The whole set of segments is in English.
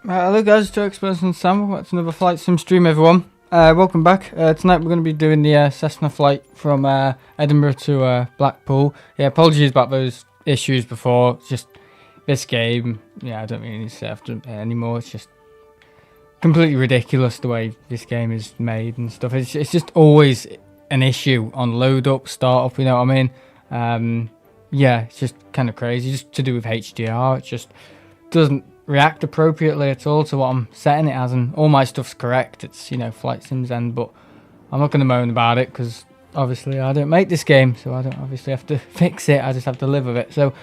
Hello guys, Joe Express and Sam. Welcome to another flight sim stream, everyone. Welcome back. Tonight we're going to be doing the Cessna flight from Edinburgh to Blackpool. Yeah, apologies about those issues before. It's just this game. Yeah, I don't really need to say after it anymore. It's just completely ridiculous the way this game is made and stuff. It's just always an issue on load up, start up. You know what I mean? Yeah, it's just kind of crazy. Just to do with HDR. It just doesn't react appropriately at all to what I'm setting it as, and all my stuff's correct. It's, you know, Flight Sim's end, but I'm not going to moan about it because obviously I don't make this game, so I don't obviously have to fix it. I just have to live with it. So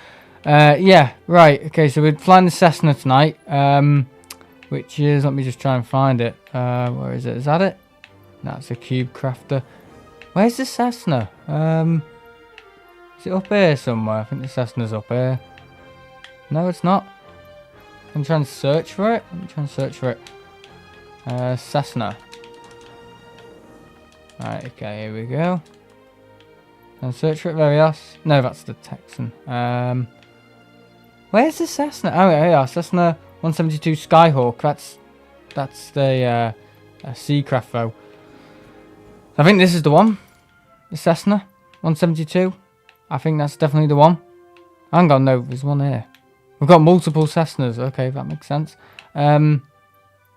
yeah, right, okay, so we're flying the Cessna tonight, which is, let me just try and find it. Where is it? Is that it? That's a cube crafter. Where's the Cessna? Is it up here somewhere? I think the Cessna's up here. No, it's not. I'm trying to search for it. Let me try and search for it. Cessna. Right, okay, here we go. And search for it, Varios. No, that's the Texan. Where's the Cessna? Oh, yeah, Cessna 172 Skyhawk. That's the Seacraft though. I think this is the one. The Cessna 172. I think that's definitely the one. Hang on, no, there's one here. We've got multiple Cessnas. Okay, that makes sense. Can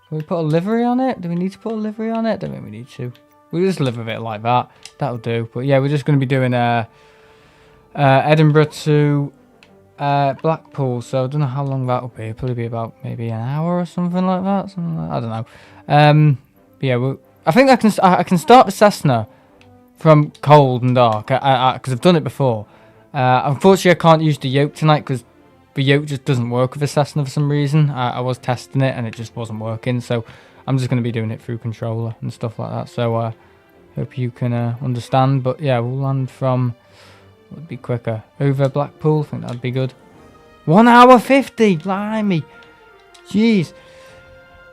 we put a livery on it? Do we need to put a livery on it? Don't think we need to. We'll just live with it like that. That'll do. But yeah, we're just going to be doing Edinburgh to Blackpool. So I don't know how long that'll be. It'll probably be about maybe an hour or something like that. I don't know. But yeah, I think I can start the Cessna from cold and dark because I've done it before. Unfortunately, I can't use the yoke tonight because the yoke just doesn't work with the Cessna for some reason. I was testing it and it just wasn't working, so I'm just going to be doing it through controller and stuff like that. So hope you can understand. But yeah, we'll land from, what would be quicker, over Blackpool. I think that'd be good. 1 hour 50, blimey, jeez.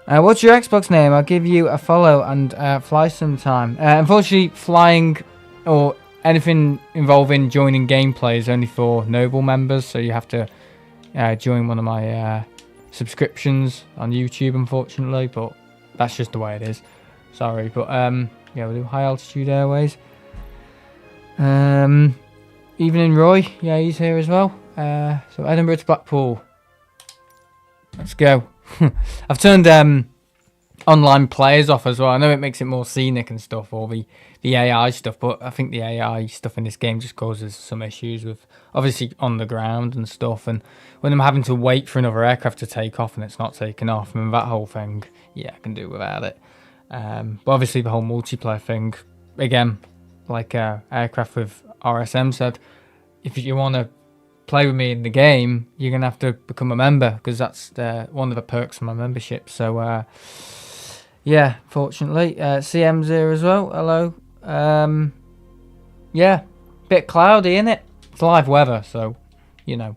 What's your Xbox name? I'll give you a follow and fly sometime. Unfortunately, flying or anything involving joining gameplay is only for Noble members, so you have to join one of my subscriptions on YouTube, unfortunately, but that's just the way it is. Sorry, but yeah, we'll do High Altitude Airways. Evening Roy, yeah, he's here as well. So Edinburgh to Blackpool. Let's go. I've turned online players off as well. I know it makes it more scenic and stuff, or the AI stuff, but I think the AI stuff in this game just causes some issues with, obviously, on the ground and stuff, and when I'm having to wait for another aircraft to take off and it's not taking off, and that whole thing, yeah, I can do without it. But obviously the whole multiplayer thing, again, like Aircraft with RSM said, if you want to play with me in the game, you're gonna have to become a member, because that's one of the perks of my membership. So yeah, fortunately, CM's here as well. Hello. Yeah, bit cloudy, innit? It's live weather, so you know.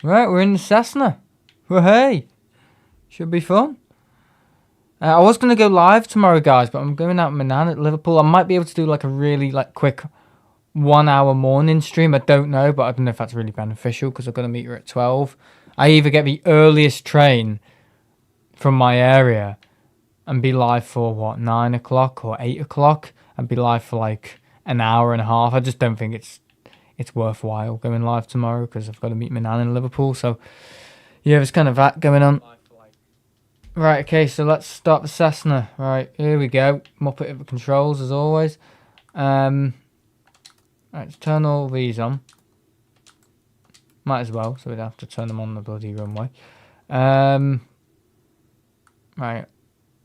Right, we're in the Cessna. Well, hey, should be fun. I was gonna go live tomorrow, guys, but I'm going out with my nan at Liverpool. I might be able to do like a really quick 1 hour morning stream. I don't know, but I don't know if that's really beneficial because I've got to meet her at 12. I either get the earliest train from my area and be live for what, 9 o'clock or 8 o'clock, and be live for like an hour and a half. I just don't think it's worthwhile going live tomorrow because I've got to meet my nan in Liverpool. So yeah, there's kind of that going on. Right, okay, so let's start the Cessna. Right, here we go. Muppet at the controls as always. Right, let's turn all these on. Might as well, so we don't have to turn them on the bloody runway. Right,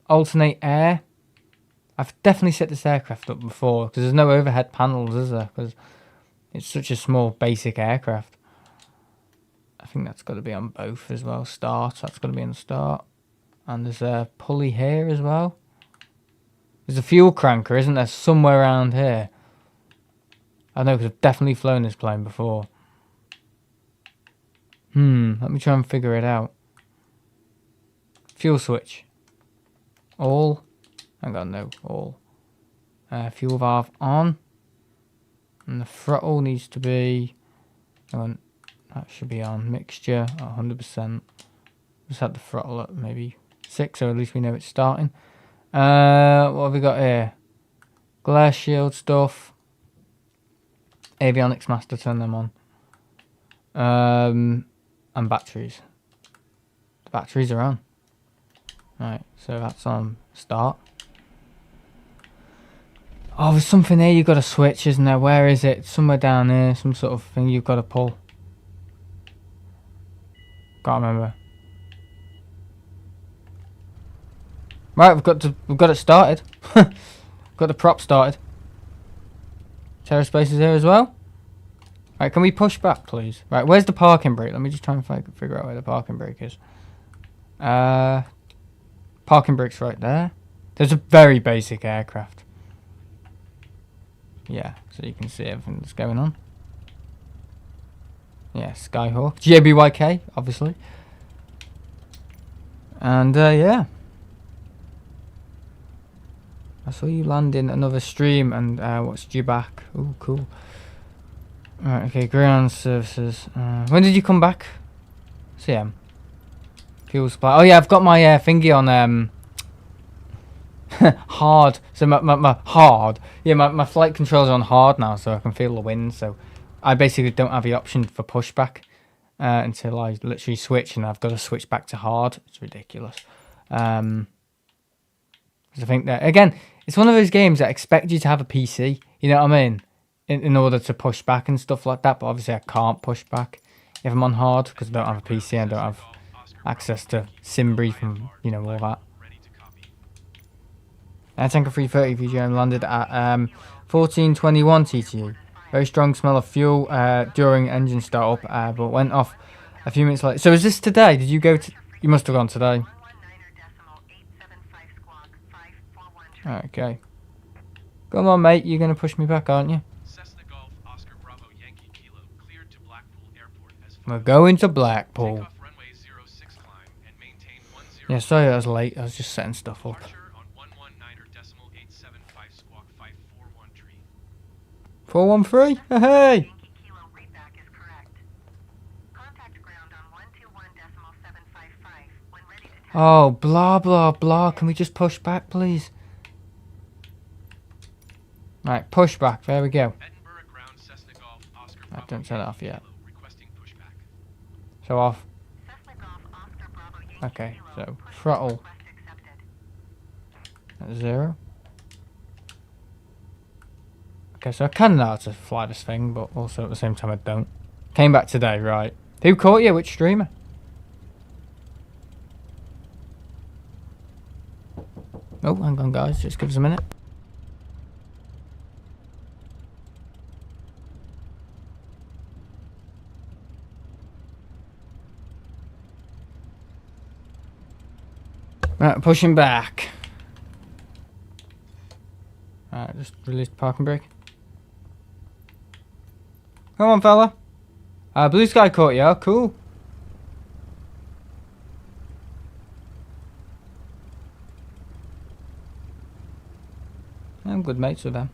alternate air. I've definitely set this aircraft up before, because there's no overhead panels, is there? Because it's such a small, basic aircraft. I think that's got to be on both as well. Start, that's got to be on start. And there's a pulley here as well. There's a fuel cranker, isn't there, somewhere around here? I know, because I've definitely flown this plane before. Let me try and figure it out. Fuel switch. All. Hang on, no, all. Fuel valve on. And the throttle needs to be... Hang on, that should be on. Mixture at 100%. Just had the throttle at maybe 6, so at least we know it's starting. What have we got here? Glare shield stuff. Avionics master, turn them on. And batteries. The batteries are on. Right, so that's on start. Oh, there's something here you've got to switch, isn't there? Where is it? Somewhere down here, some sort of thing you've got to pull. Can't remember. Right, we've got it started. Got the prop started. Terraspace is here as well. Right, can we push back, please? Right, where's the parking brake? Let me just try and figure out where the parking brake is. Parking brake's right there. There's a very basic aircraft. Yeah, so you can see everything that's going on. Yeah, Skyhawk. JBYK, obviously. And, yeah. I saw you land in another stream and watched you back. Oh, cool. Right, okay, ground services. When did you come back? CM. Fuel supply. Oh yeah, I've got my thingy on hard. So my hard. Yeah, my flight controls are on hard now, so I can feel the wind. So I basically don't have the option for pushback until I literally switch, and I've got to switch back to hard. It's ridiculous. I think that again, it's one of those games that expect you to have a PC. You know what I mean? In order to push back and stuff like that, but obviously I can't push back if I'm on hard because I don't have a PC and I don't have access to SimBrief and you know all that. Tanker 330 VGM landed at 1421 TTE. Very strong smell of fuel during engine startup, but went off a few minutes later. So is this today? Did you go to? You must have gone today. Okay. Come on, mate. You're gonna push me back, aren't you? We're going to Blackpool. Yeah, sorry I was late. I was just setting stuff up. 413? Hey! Oh, blah, blah, blah. Can we just push back, please? Right, push back. There we go. I don't turn it off yet. So off. Okay, so throttle at 0. Okay, so I kind of know how to fly this thing, but also at the same time I don't. Came back today, right. Who caught you? Which streamer? Oh, hang on guys, just give us a minute. Right, pushing back. Alright, just release the parking brake. Come on, fella. Blue sky caught you. Oh, cool. I'm good mates with them.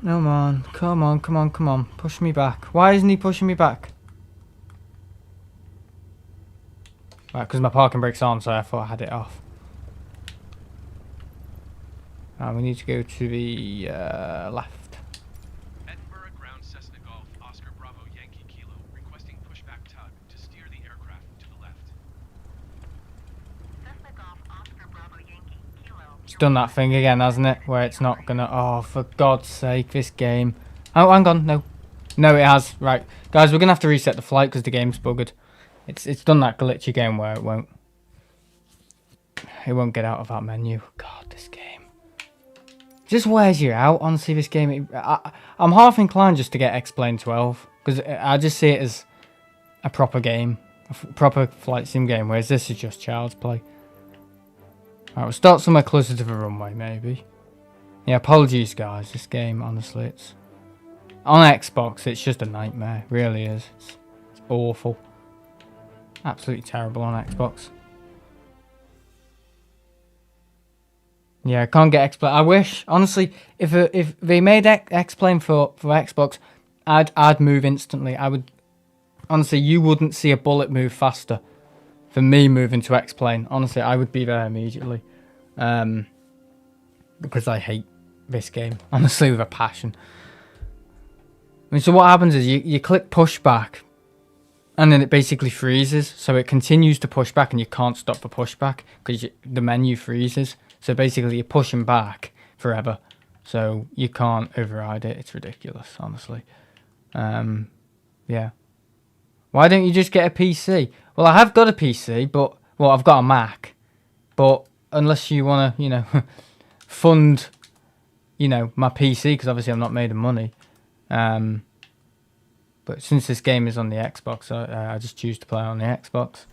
Come on, come on, come on, come on. Push me back. Why isn't he pushing me back? Right, because my parking brake's on, so I thought I had it off. We need to go to the left. Edinburgh ground Cessna Golf Oscar Bravo Yankee Kilo requesting pushback tug to steer the aircraft to the left. Cessna Golf Oscar Bravo Yankee Kilo. It's done that thing again, hasn't it? Where it's not gonna. Oh, for God's sake, this game. Oh, hang on, no, no, it has. Right, guys, we're gonna have to reset the flight because the game's buggered. It's done that glitchy game where it won't get out of that menu. God, this game just wears you out. Honestly, this game, I'm half inclined just to get X-Plane 12 because I just see it as a proper game, a proper flight sim game, whereas this is just child's play. Alright, we'll start somewhere closer to the runway, maybe. Yeah, apologies, guys. This game, honestly, it's on Xbox. It's just a nightmare. It really is. It's awful. Absolutely terrible on Xbox. Yeah, I can't get X-Plane. I wish, honestly, if they made X-Plane for Xbox, I'd move instantly. I would, honestly, you wouldn't see a bullet move faster for me moving to X-Plane. Honestly, I would be there immediately. Because I hate this game, honestly, with a passion. I mean, so what happens is you click pushback, and then it basically freezes, so it continues to push back, and you can't stop the pushback because the menu freezes. So basically, you're pushing back forever, so you can't override it. It's ridiculous, honestly. Yeah. Why don't you just get a PC? Well, I have got a PC, but well, I've got a Mac, but unless you want to, you know, fund, you know, my PC, because obviously I'm not made of money. But since this game is on the Xbox, I just choose to play on the Xbox.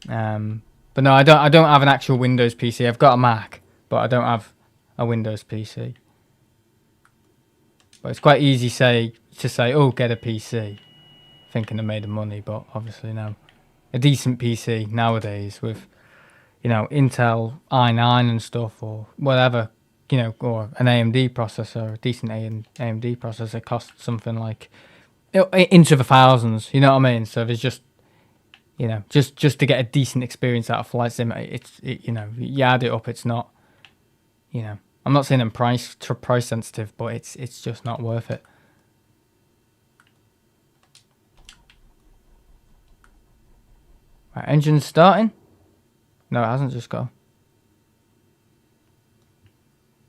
But no, I don't have an actual Windows PC. I've got a Mac, but I don't have a Windows PC. But it's quite easy to say, oh, get a PC, thinking I'm made of money. But obviously no, a decent PC nowadays with, you know, Intel i9 and stuff or whatever, you know, or an AMD processor, a decent AMD processor costs something like into the thousands. You know what I mean? So there's just, you know, just to get a decent experience out of Flight Sim, you know, you add it up, it's not, you know, I'm not saying I'm price sensitive, but it's just not worth it. Right, engine's starting. No, it hasn't just gone.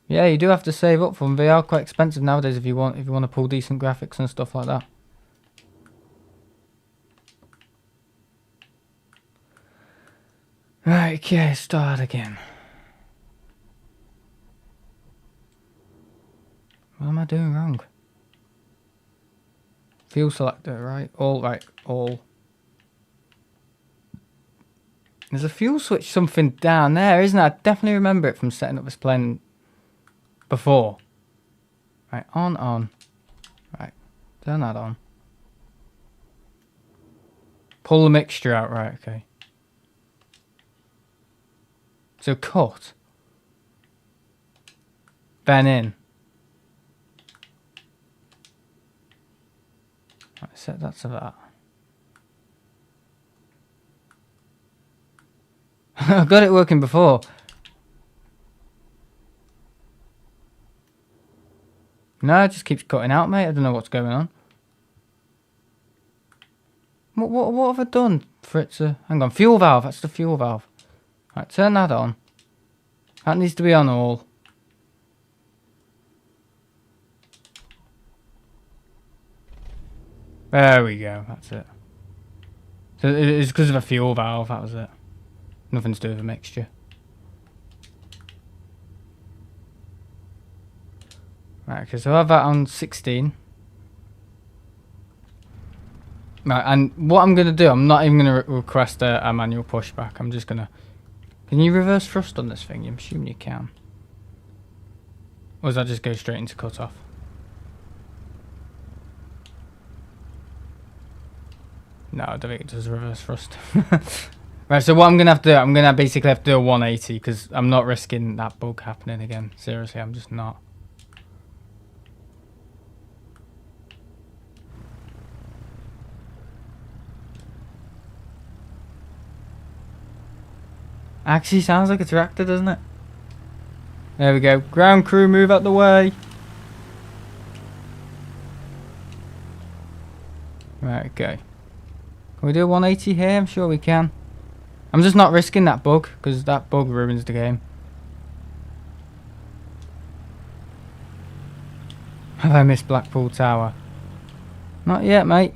Yeah, you do have to save up for them. They are quite expensive nowadays if you want to pull decent graphics and stuff like that. Right, okay, start again. What am I doing wrong? Fuel selector, right? All. There's a fuel switch something down there, isn't it? I definitely remember it from setting up this plane before. Right, on. Right, turn that on. Pull the mixture out, right, okay. So cut. Then in. Right, set that to that. I got it working before. No, it just keeps cutting out, mate. I don't know what's going on. What have I done for it to... Hang on, fuel valve. That's the fuel valve. Right, turn that on. That needs to be on all. There we go. That's it. So it's because of a fuel valve. That was it. Nothing to do with a mixture. Right, okay, so I have that on 16. Right, and what I'm going to do, I'm not even going to request a manual pushback. I'm just going to... Can you reverse thrust on this thing? I'm assuming you can. Or does that just go straight into cutoff? No, I don't think it does reverse thrust. Right, so what I'm going to have to do, I'm going to basically have to do a 180 because I'm not risking that bug happening again. Seriously, I'm just not. Actually sounds like a tractor, doesn't it? There we go. Ground crew, move out the way. Right, okay. Can we do a 180 here? I'm sure we can. I'm just not risking that bug, because that bug ruins the game. Have I missed Blackpool Tower? Not yet, mate.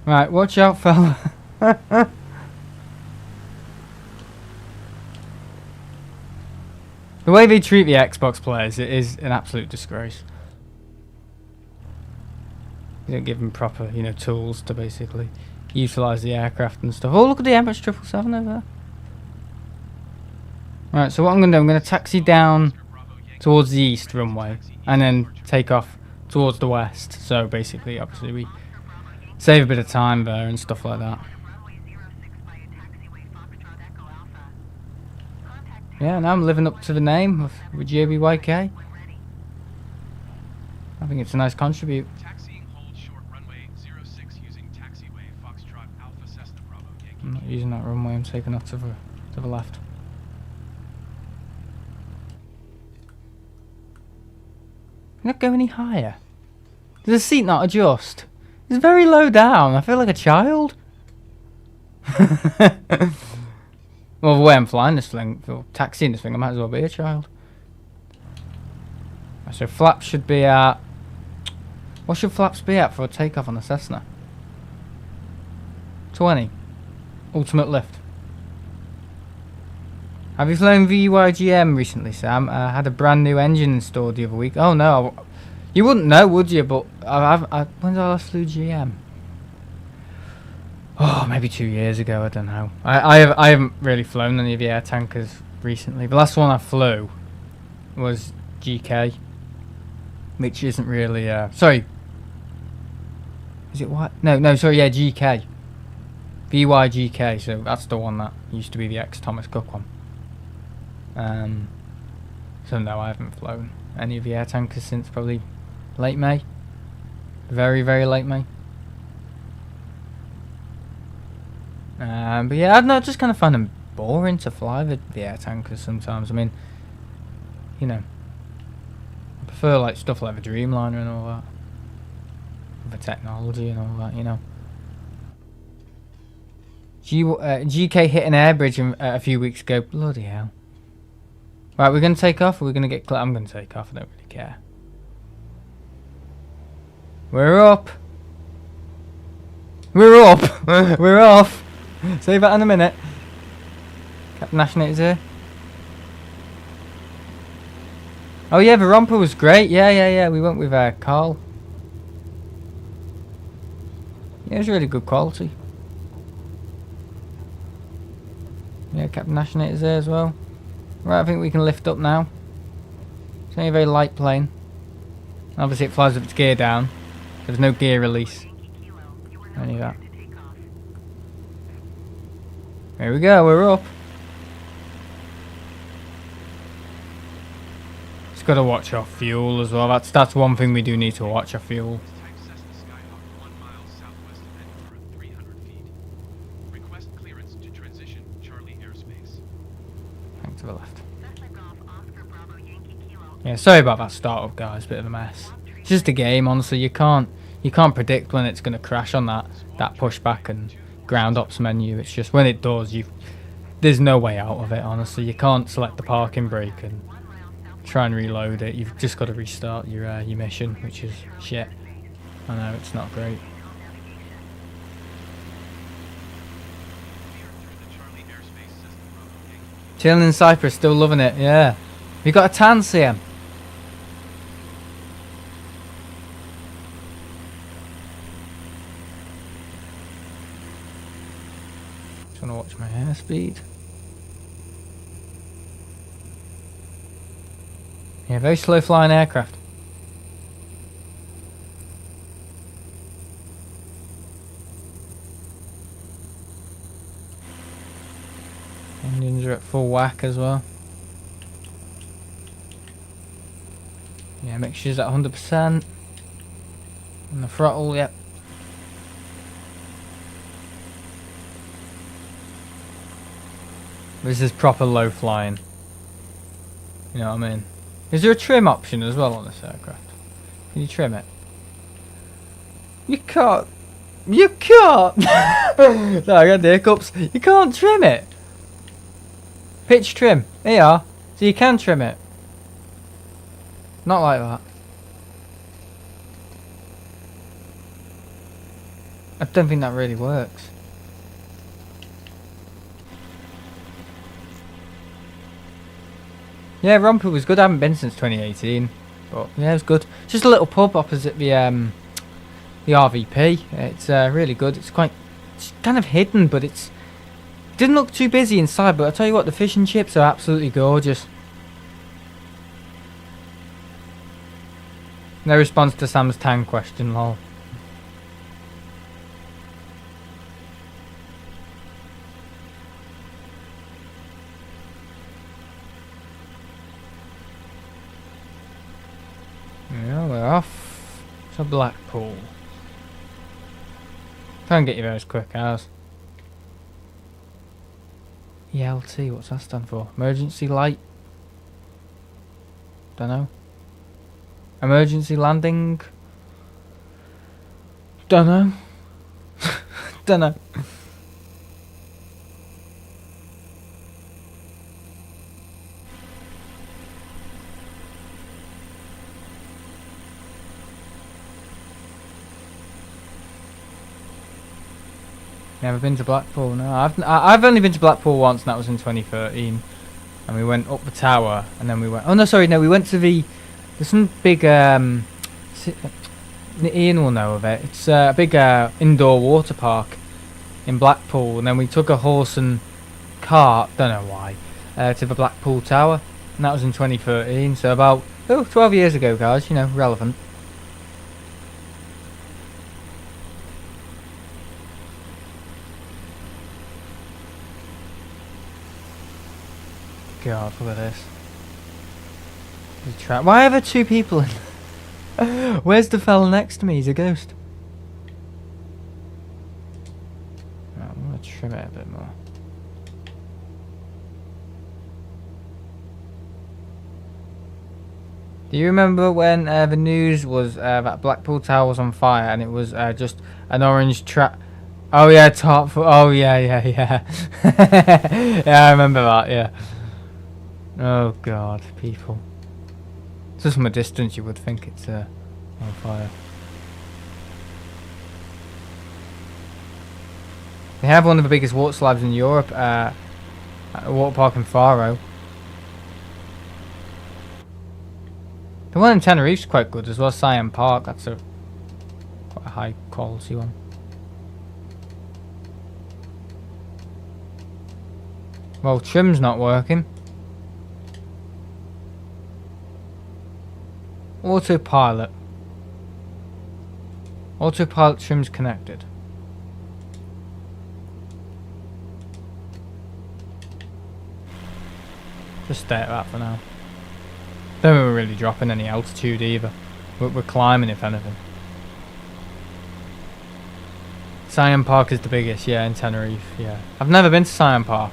Right, watch out, fella. The way they treat the Xbox players, it is an absolute disgrace. You don't give them proper, you know, tools to basically utilise the aircraft and stuff. Oh, look at the Emirates 777 over there. Right, so what I'm going to do, I'm going to taxi down towards the east runway and then take off towards the west. So basically, obviously, we save a bit of time there and stuff like that. Yeah, now I'm living up to the name of JBYK. I think it's a nice contribute. Taxiing hold short runway 06 using taxiway Foxtrot Alpha Cessna Bravo Yankee. I'm not using that runway, I'm taking off to the left. Can I go any higher? Does the seat not adjust? It's very low down. I feel like a child. Well, the way I'm flying this thing, or taxiing this thing, I might as well be a child. So flaps should be at What should flaps be at for a takeoff on a Cessna? 20. Ultimate lift. Have you flown VYGM recently, Sam? I had a brand new engine installed the other week. Oh no, you wouldn't know, would you? But when did I last flew GM? Oh, maybe 2 years ago. I don't know. I haven't really flown any of the air tankers recently. The last one I flew was GK, which isn't really sorry. Is it what? No, sorry, yeah, GK. VYGK, so that's the one that used to be the ex-Thomas Cook one. So no, I haven't flown any of the air tankers since probably late May. Very, very late May. But yeah, I don't know, I just kind of find them boring to fly the air tankers sometimes. I mean, you know, I prefer like stuff like the Dreamliner and all that. The technology and all that, you know. GK hit an air bridge a few weeks ago. Bloody hell. Right, we're going to take off or we're going to get I'm going to take off, I don't really care. We're up. We're up. We're off. Save that in a minute. Captain Nationator's here. Oh yeah, the romper was great. Yeah. We went with Carl. Yeah, it was really good quality. Yeah, Captain Nationator's there as well. Right, I think we can lift up now. It's only a very light plane. Obviously it flies with its gear down. There's no gear release. Any of that. There we go, we're up. Just gotta watch our fuel as well. That's one thing we do need to watch, our fuel. Type Cessna Skyhawk 1 mile southwest of Edinburgh, 300 feet. Request clearance to transition Charlie airspace. Back to the left. Yeah, sorry about that startup, guys. Bit of a mess. It's just a game, honestly. You can't predict when it's gonna crash on that pushback and ground ops menu. It's just when it does, there's no way out of it. Honestly, you can't select the parking brake and try and reload it. You've just got to restart your mission, which is shit. I know it's not great. Chilling in Cyprus, still loving it. Yeah, you got a tan, CM. Just want to watch my airspeed. Yeah, very slow flying aircraft. Engines are at full whack as well. Yeah, mixture's at 100%. And the throttle, yep. This is proper low flying. You know what I mean? Is there a trim option as well on this aircraft? Can you trim it? You can't. You can't! No, I got the hiccups. You can't trim it. Pitch trim. There you are. So you can trim it. Not like that. I don't think that really works. Yeah, Romper was good. I haven't been since 2018, but yeah, it was good. Just a little pub opposite the RVP. It's really good. It's kind of hidden, but it didn't look too busy inside. But I tell you what, the fish and chips are absolutely gorgeous. No response to Sam's tang question, lol. Yeah, we're off to Blackpool. Try and get you there as quick as. ELT, what's that stand for? Emergency light? Dunno. Emergency landing? Dunno. Dunno. Never been to Blackpool. No, I've only been to Blackpool once, and that was in 2013. And we went up the tower, and then we went. Oh no, sorry, no, we went to the. There's some big. Ian will know of it. It's a big indoor water park in Blackpool, and then we took a horse and cart. Don't know why. To the Blackpool Tower, and that was in 2013. So about 12 years ago, guys. You know, relevant. God, look at this. Why are there two people in? Where's the fella next to me? He's a ghost. Right, I'm gonna trim it a bit more. Do you remember when the news was that Blackpool Tower was on fire and it was just an orange trap? Oh yeah, oh yeah. Yeah, I remember that. Yeah. Oh God, people. Just from a distance, you would think it's on fire. They have one of the biggest water slides in Europe at a water park in Faro. The one in Tenerife's quite good as well. Siam Park, that's quite a high quality one. Well, trim's not working. Autopilot. Autopilot trim's connected. Just stay at that for now. Don't think we're really dropping any altitude either. We're climbing if anything. Siam Park is the biggest, yeah, in Tenerife, yeah. I've never been to Siam Park.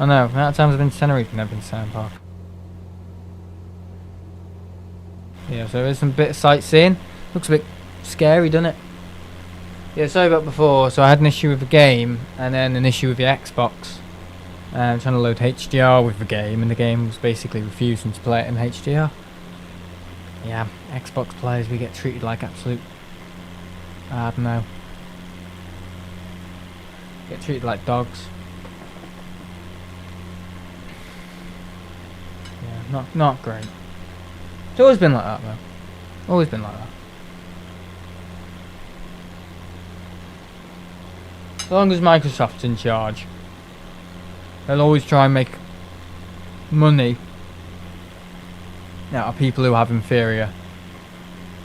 I know, the amount of times I've been to Tenerife, I've never been to Siam Park. Yeah, so there's some bit of sightseeing. Looks a bit scary, doesn't it? Yeah, sorry about before. So I had an issue with the game, and then an issue with the Xbox. I'm trying to load HDR with the game, and the game was basically refusing to play it in HDR. Yeah, Xbox players, we get treated like absolute... I don't know. Get treated like dogs. Yeah, not great. It's always been like that though. Always been like that. As long as Microsoft's in charge, they'll always try and make money out of people who have inferior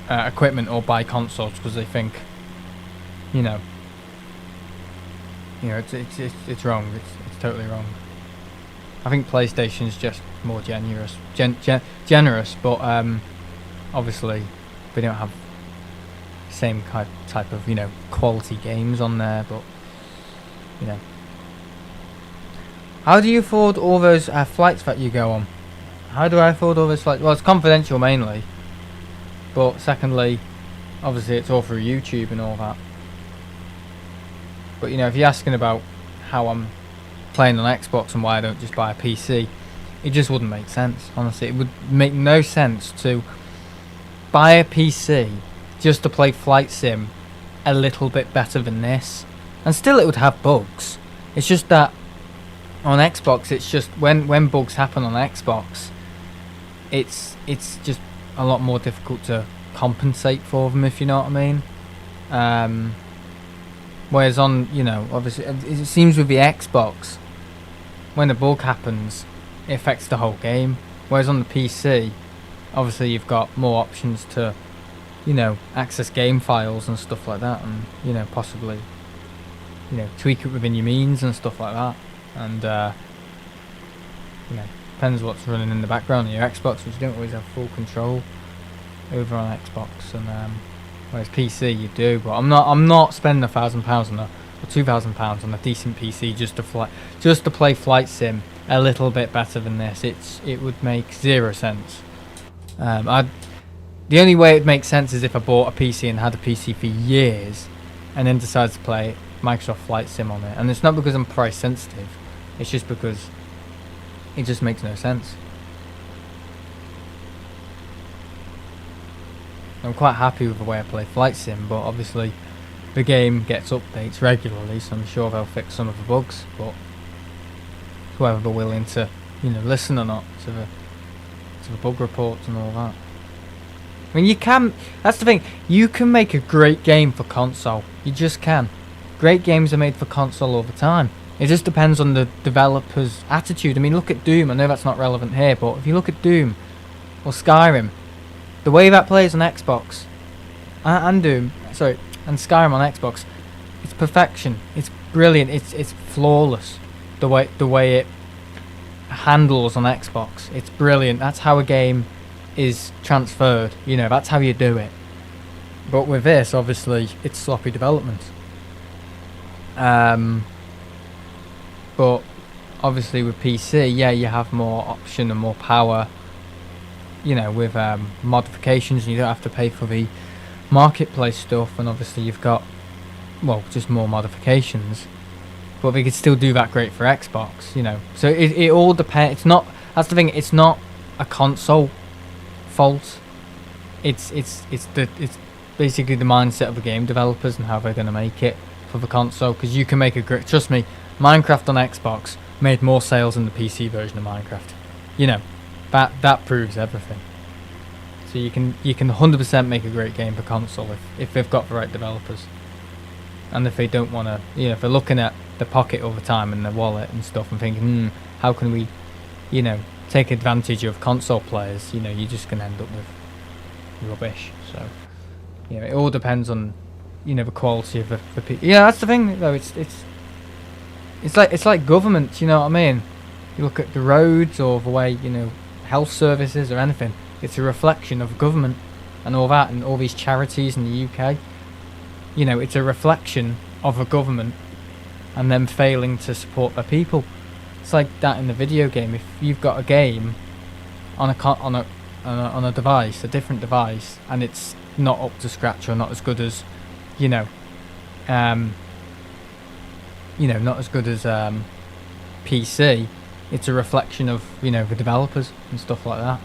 equipment or buy consoles because they think, you know, it's wrong. It's totally wrong. I think PlayStation's just more generous, but obviously they don't have the same type of, you know, quality games on there. But you know, how do you afford all those flights that you go on? How do I afford all those flights? Well, it's confidential mainly, but secondly, obviously it's all through YouTube and all that. But you know, if you're asking about how I'm playing on Xbox and why I don't just buy a PC, it just wouldn't make sense. Honestly, it would make no sense to buy a PC just to play Flight Sim a little bit better than this, and still it would have bugs. It's just that on Xbox, it's just when bugs happen on Xbox, it's just a lot more difficult to compensate for them, if you know what I mean. Whereas on, you know, obviously it seems with the Xbox, when a bug happens, it affects the whole game. Whereas on the PC, obviously you've got more options to, you know, access game files and stuff like that, and, you know, possibly, you know, tweak it within your means and stuff like that. And you know, depends what's running in the background on your Xbox, which you don't always have full control over on Xbox. And whereas PC you do. But I'm not spending £1,000 on or £2,000 on a decent PC just to play Flight Sim a little bit better than this. It would make zero sense. The only way it makes sense is if I bought a PC and had a PC for years, and then decided to play Microsoft Flight Sim on it. And it's not because I'm price sensitive. It's just because it just makes no sense. I'm quite happy with the way I play Flight Sim, but obviously the game gets updates regularly, so I'm sure they'll fix some of the bugs, but whoever they're willing to, you know, listen or not to the bug reports and all that. I mean, you can, that's the thing, you can make a great game for console, you just can. Great games are made for console all the time. It just depends on the developer's attitude. I mean, look at Doom, I know that's not relevant here, but if you look at Doom, or Skyrim, the way that plays on Xbox, and Doom, sorry, and Skyrim on Xbox, it's perfection, it's brilliant, it's flawless, the way it handles on Xbox, it's brilliant. That's how a game is transferred, you know, that's how you do it. But with this, obviously, it's sloppy development. But obviously with PC, yeah, you have more option and more power, you know, with modifications, and you don't have to pay for the marketplace stuff, and obviously you've got, well, just more modifications. But they could still do that great for Xbox, you know. So it all depends. It's not, that's the thing, it's not a console fault. It's basically the mindset of the game developers and how they're going to make it for the console, because you can make a great, trust me, Minecraft on Xbox made more sales than the PC version of Minecraft. You know, that proves everything. So you can 100% make a great game for console if they've got the right developers. And if they don't want to, you know, if they're looking at the pocket all the time and their wallet and stuff and thinking, how can we, you know, take advantage of console players, you know, you're just going to end up with rubbish. So, you know, it all depends on, you know, the quality of the people. Yeah, that's the thing though, it's like government, you know what I mean? You look at the roads or the way, you know, health services or anything, it's a reflection of government and all that, and all these charities in the UK. You know, it's a reflection of a government and them failing to support their people. It's like that in the video game. If you've got a game on a device, a different device, and it's not up to scratch or not as good as, not as good as PC, it's a reflection of, you know, the developers and stuff like that.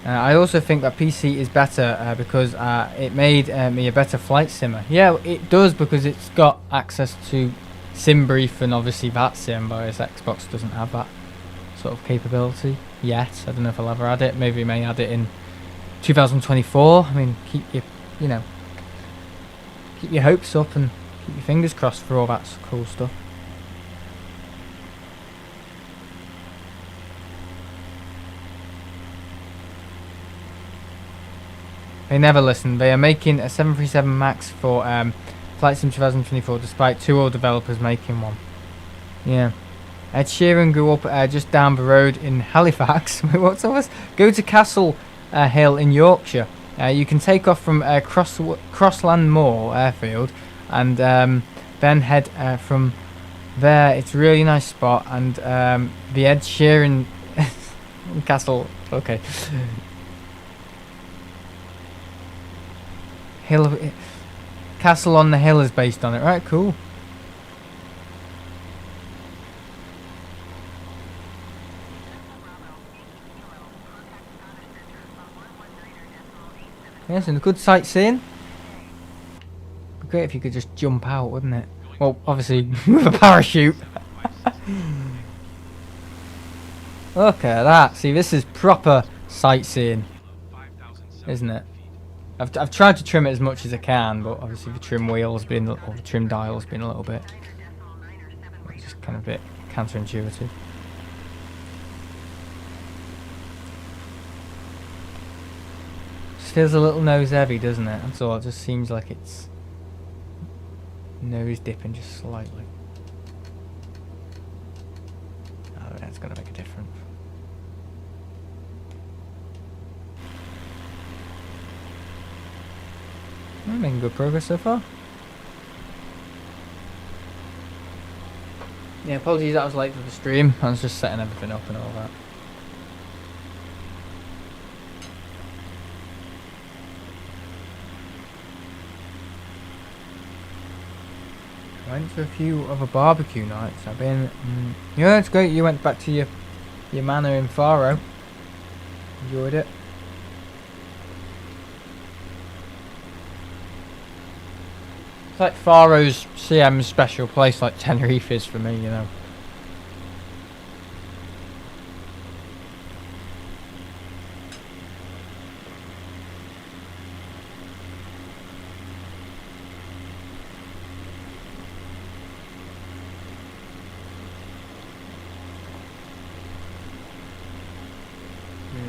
I also think that PC is better because it made me a better flight simmer. Yeah, it does, because it's got access to SimBrief and obviously that sim, whereas Xbox doesn't have that sort of capability yet. I don't know if I'll ever add it. Maybe we may add it in 2024. I mean, keep your hopes up and keep your fingers crossed for all that cool stuff. They never listen. They are making a 737 MAX for Flight Sim 2024, despite two old developers making one. Yeah. Ed Sheeran grew up just down the road in Halifax. What's all this? Go to Castle Hill in Yorkshire. You can take off from Crossland Moor Airfield, and then head from there. It's a really nice spot, and the Ed Sheeran Castle. Okay. Castle on the Hill is based on it, right? Cool. Yes, and a good sightseeing. Be great if you could just jump out, wouldn't it? Well, obviously with a parachute. Look at that. See, this is proper sightseeing, isn't it? I've tried to trim it as much as I can, but obviously the trim wheel's been, or the trim dial's been a little bit, it's just kind of a bit counterintuitive. Just feels a little nose heavy, doesn't it? That's all. It just seems like it's nose dipping just slightly. Oh, that's gonna make a difference. I'm making good progress so far. Yeah, apologies that I was late for the stream. I was just setting everything up and all that. Went to a few other barbecue nights. I've been... yeah, it's great. You went back to your manor in Faro. Enjoyed it. It's like Faro's CM's special place, like Tenerife is for me, you know.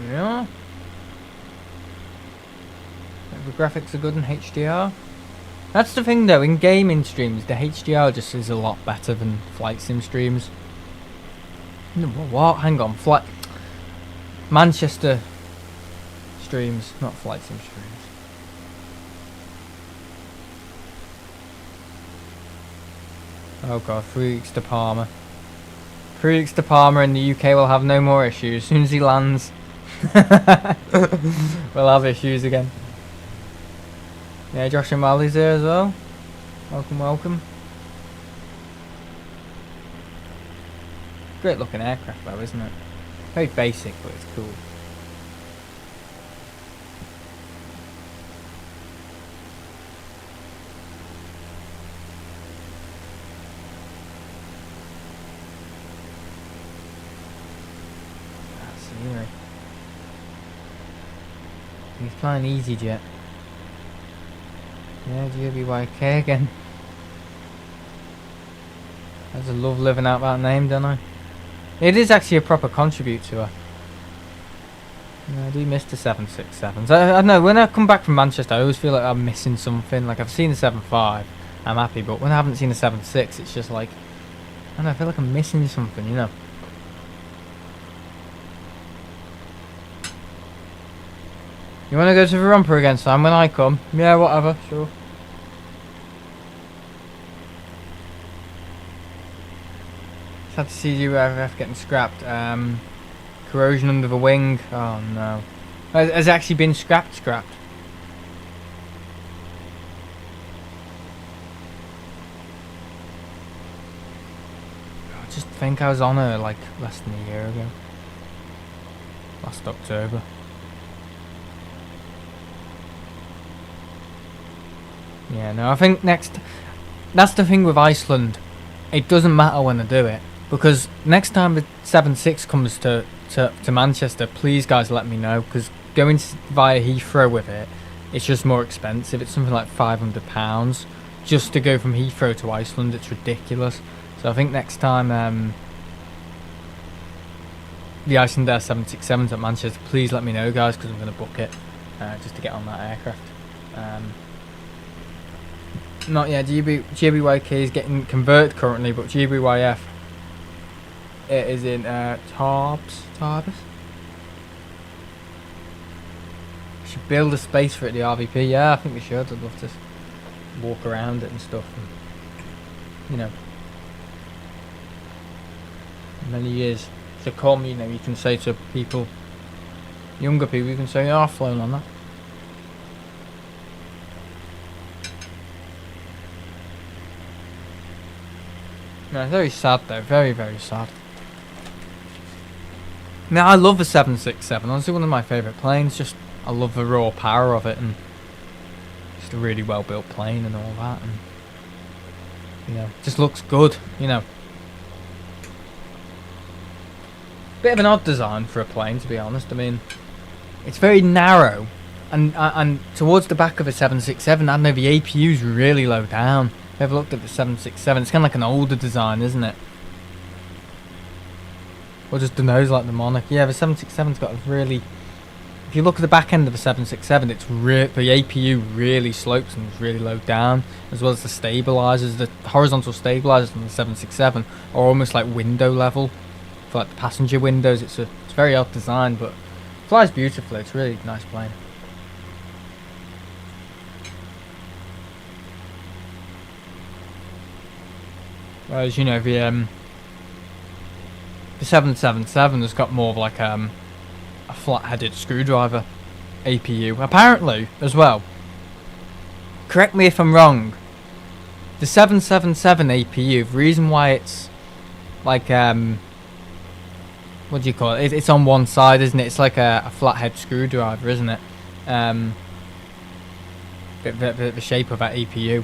Yeah. The graphics are good in HDR. That's the thing though, in gaming streams, the HDR just is a lot better than flight sim streams. No, what? Hang on, Manchester streams, not flight sim streams. Oh god, 3 weeks to Palmer. 3 weeks to Palmer and the UK will have no more issues. As soon as he lands, we'll have issues again. Yeah, Josh and Wally's there as well. Welcome, welcome. Great looking aircraft though, isn't it? Very basic, but it's cool. Scenery. He's flying EasyJet. Yeah, GBYK again. I just love living out that name, don't I? It is actually a proper contribute to her. Yeah, I do miss the 767s. I don't know, when I come back from Manchester, I always feel like I'm missing something. Like, I've seen the 75, I'm happy, but when I haven't seen the 76, it's just like, I don't know, I feel like I'm missing something, you know? You want to go to the romper again, Sam, when I come? Yeah, whatever, sure. Sad to see UFF getting scrapped. Corrosion under the wing. Oh no. Has it actually been scrapped? I just think I was on her like less than a year ago. Last October. Yeah, no, I think next... That's the thing with Iceland. It doesn't matter when I do it. Because next time the 76 comes to Manchester, please guys let me know. Because going via Heathrow with it, it's just more expensive. It's something like £500. Just to go from Heathrow to Iceland, it's ridiculous. So I think next time the Iceland Air 767's at Manchester, please let me know guys. Because I'm going to book it just to get on that aircraft. Not yet. GBYK is getting converted currently, but GBYF it is in Tarbes. Should build a space for it, the RVP. Yeah, I think we should. I'd love to walk around it and stuff. And, you know, many years to come, you know, you can say to people, younger people, you can say, oh, I've flown on that. No, very sad though, very, very sad. Now I love the 767, honestly one of my favourite planes, just I love the raw power of it and just a really well built plane and all that, and you know, just looks good, you know. Bit of an odd design for a plane, to be honest. I mean, it's very narrow and towards the back of a 767, I don't know, the APU's really low down. Ever looked at the 767? It's kind of like an older design, isn't it? Or just the nose like the Monarch. Yeah, the 767's got a really... If you look at the back end of the 767, it's the APU really slopes and is really low down, as well as the stabilizers. The horizontal stabilizers on the 767 are almost like window level for like the passenger windows. It's very odd design, but it flies beautifully. It's a really nice plane. Whereas, you know, the 777 has got more of like a flat-headed screwdriver APU. Apparently, as well, correct me if I'm wrong, the 777 APU, the reason why it's like, what do you call it? It's on one side, isn't it? It's like a flathead screwdriver, isn't it? The shape of that APU.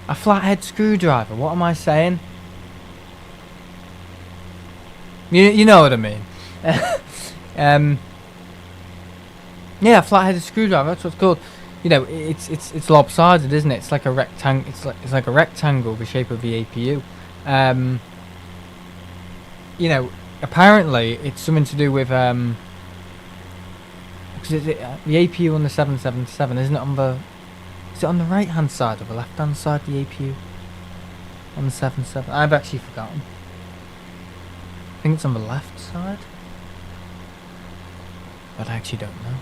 A flathead screwdriver. What am I saying? You know what I mean. Yeah, a flat-headed screwdriver. That's what it's called. You know, it's lopsided, isn't it? It's like a rectangle. It's like a rectangle, the shape of the APU. You know, apparently it's something to do with because the APU on the 777 isn't it on the? Is it on the right-hand side or the left-hand side? The APU on the 77. I've actually forgotten. I think it's on the left side, but I actually don't know.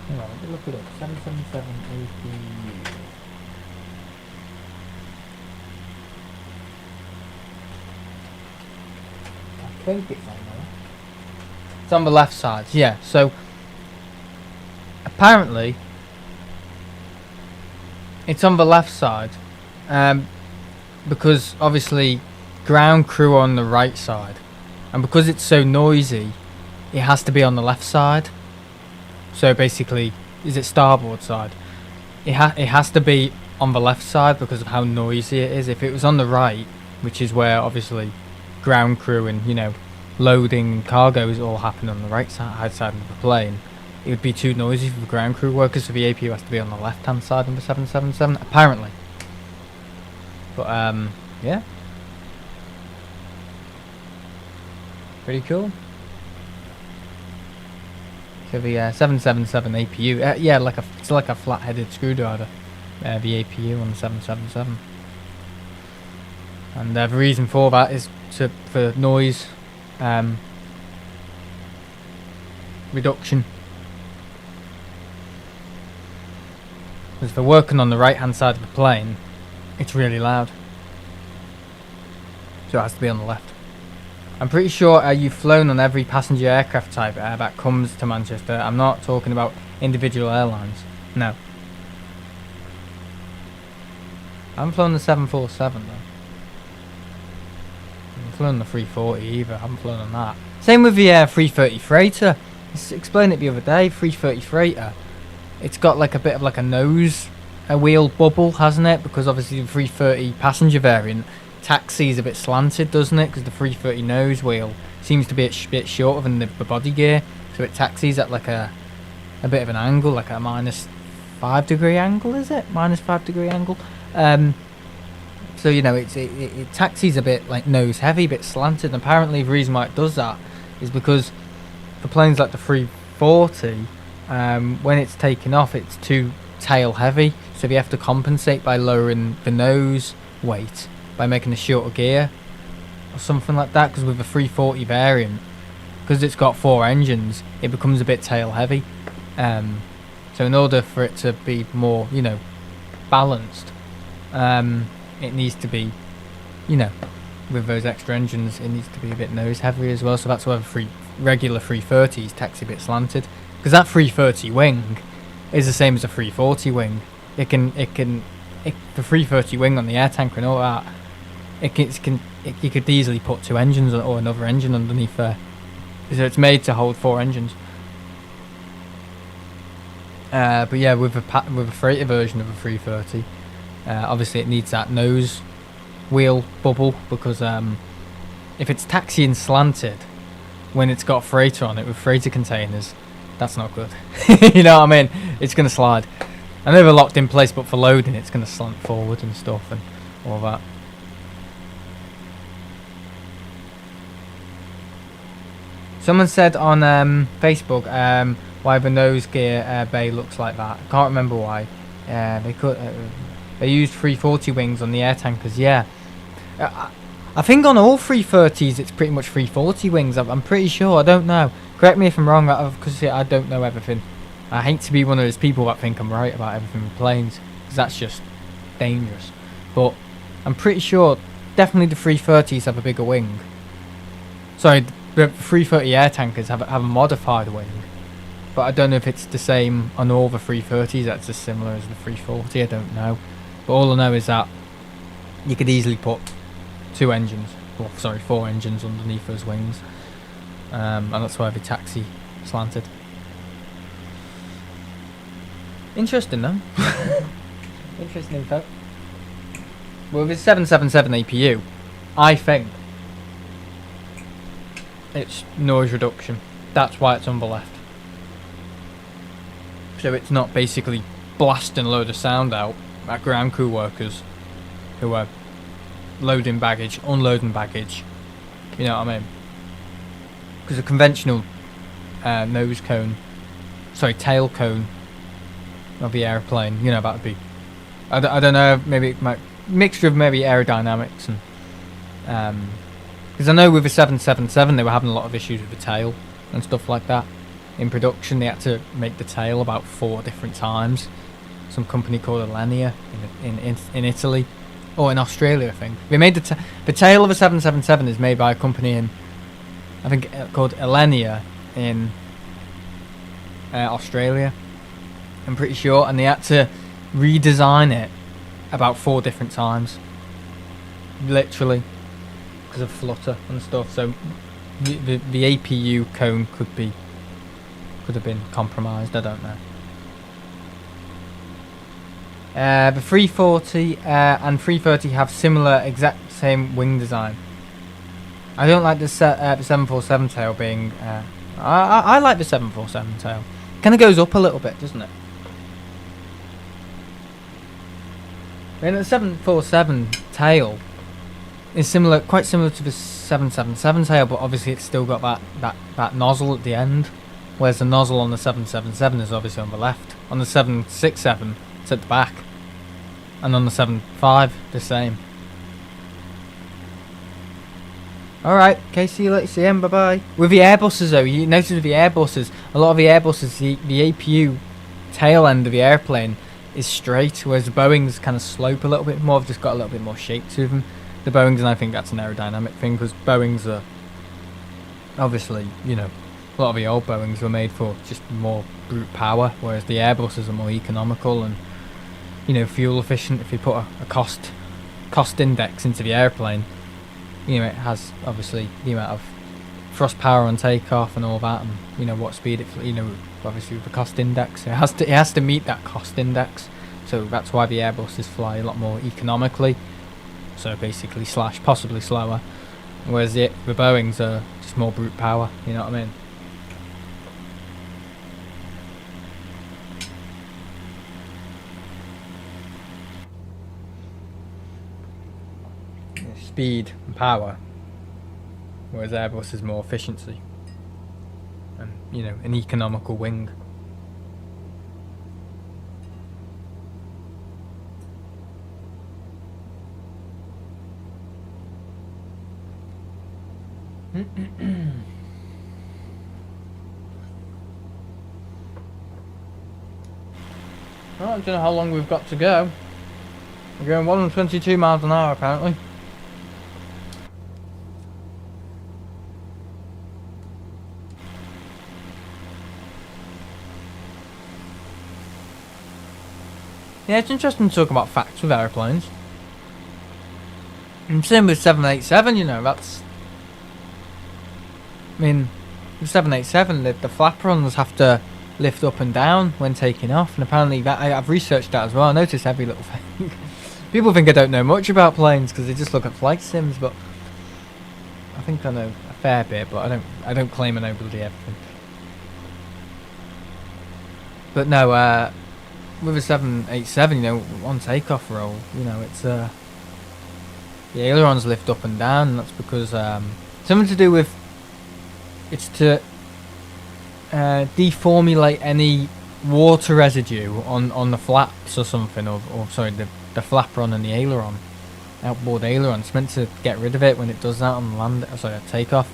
Hang on, let me look it up. 777 APU. I think it's on there. It's on the left side, yeah. So apparently it's on the left side, because obviously ground crew are on the right side, and because it's so noisy, it has to be on the left side. So basically, is it starboard side? It has to be on the left side because of how noisy it is. If it was on the right, which is where obviously ground crew and, you know, loading cargo is all happening on the right side of the plane, it would be too noisy for the ground crew workers, so the APU has to be on the left hand side of the 777 apparently. But yeah, pretty cool. So the 777 APU, yeah, it's like a flat-headed screwdriver. The APU on the 777, and the reason for that is for noise reduction. Because if they're working on the right-hand side of the plane, it's really loud, so it has to be on the left. I'm pretty sure you've flown on every passenger aircraft type that comes to Manchester. I'm not talking about individual airlines. No. I haven't flown the 747 though. I haven't flown the 340 either. I haven't flown on that. Same with the 330 freighter. I explained it the other day. 330 freighter. It's got like a bit of like a nose, a wheel bubble, hasn't it? Because obviously the 330 passenger variant taxis a bit slanted, doesn't it? Because the 330 nose wheel seems to be a bit shorter than the body gear, so it taxis at like a bit of an angle, like a -5 degree angle, is it? -5 degree angle. So you know, it taxis a bit like nose heavy, a bit slanted. And apparently the reason why it does that is because for planes like the 340, when it's taking off, it's too tail heavy, so they have to compensate by lowering the nose weight by making a shorter gear or something like that. Because with the 340 variant, because it's got 4 engines, it becomes a bit tail heavy. So in order for it to be more, you know, balanced, it needs to be, you know, with those extra engines, it needs to be a bit nose heavy as well. So that's why the regular 330s taxi a bit slanted, because that 330 wing is the same as a 340 wing. The 330 wing on the air tanker and all that, you could easily put 2 engines or another engine underneath there. So it's made to hold 4 engines. But yeah, with a freighter version of a 330, obviously it needs that nose wheel bubble, because if it's taxiing slanted when it's got freighter on it with freighter containers, that's not good. You know what I mean? It's going to slide. I know they're locked in place, but for loading it's going to slant forward and stuff and all that. Someone said on Facebook why the nose gear bay looks like that. I can't remember why. They used 340 wings on the air tankers. Yeah, I think on all 330s it's pretty much 340 wings. I'm pretty sure. I don't know. Correct me if I'm wrong, because I don't know everything. I hate to be one of those people that think I'm right about everything with planes, because that's just dangerous. But I'm pretty sure definitely the 330s have a bigger wing. Sorry, the 330 air tankers have a modified wing. But I don't know if it's the same on all the 330s, that's as similar as the 340, I don't know. But all I know is that you could easily put 4 engines underneath those wings. And that's why the taxi slanted. Interesting though. Interesting info. Well, with 777 APU, I think it's noise reduction. That's why it's on the left. So it's not basically blasting a load of sound out at ground crew workers who are loading baggage, unloading baggage. You know what I mean? Because a conventional tail cone of the airplane, you know, that would be, I don't know, maybe it might, mixture of maybe aerodynamics and, because I know with the 777 they were having a lot of issues with the tail and stuff like that. In production they had to make the tail about 4 different times. Some company called Alenia in Italy, or in Australia I think. They made the tail of a 777 is made by a company in, I think called Alenia in Australia, I'm pretty sure, and they had to redesign it about 4 different times, literally, because of flutter and stuff. So the APU cone could have been compromised. I don't know. The 340 and 330 have similar exact same wing design. I don't like the 747 tail being. I like the 747 tail. Kind of goes up a little bit, doesn't it? I mean, the 747 tail is quite similar to the 777 tail, but obviously it's still got that nozzle at the end, whereas the nozzle on the 777 is obviously on the left. On the 767, it's at the back, and on the 75, the same. Alright, okay, see you later, CM, bye bye. With the Airbuses though, you notice with the Airbuses, a lot of the Airbuses, the APU tail end of the airplane is straight, whereas the Boeings kind of slope a little bit more, have just got a little bit more shape to them. The Boeings, and I think that's an aerodynamic thing, because Boeings are, obviously, you know, a lot of the old Boeings were made for just more brute power, whereas the Airbuses are more economical and, you know, fuel efficient. If you put a cost index into the airplane, you know, it has obviously the amount of thrust power on takeoff and all that, and you know what speed it, you know, obviously with the cost index, it has to meet that cost index. So that's why the Airbuses fly a lot more economically. So basically possibly slower, whereas the Boeings are just more brute power. You know what I mean? Speed and power, whereas Airbus is more efficiency and, you know, an economical wing. Well, I don't know how long we've got to go. We're going 122 miles an hour apparently. Yeah, it's interesting to talk about facts with airplanes. And same with 787, you know, that's... I mean, the 787, the flap runs have to lift up and down when taking off, and apparently that I've researched that as well. I noticed every little thing. People think I don't know much about planes because they just look at flight sims, but I think I know a fair bit, but I don't claim I know bloody everything. But no, with a 787, you know, on takeoff roll, you know, it's the ailerons lift up and down, and that's because something to do with, it's to deformulate any water residue on the flaps or something, or sorry, the flap run and the aileron, outboard aileron. It's meant to get rid of it when it does that on land, sorry, takeoff.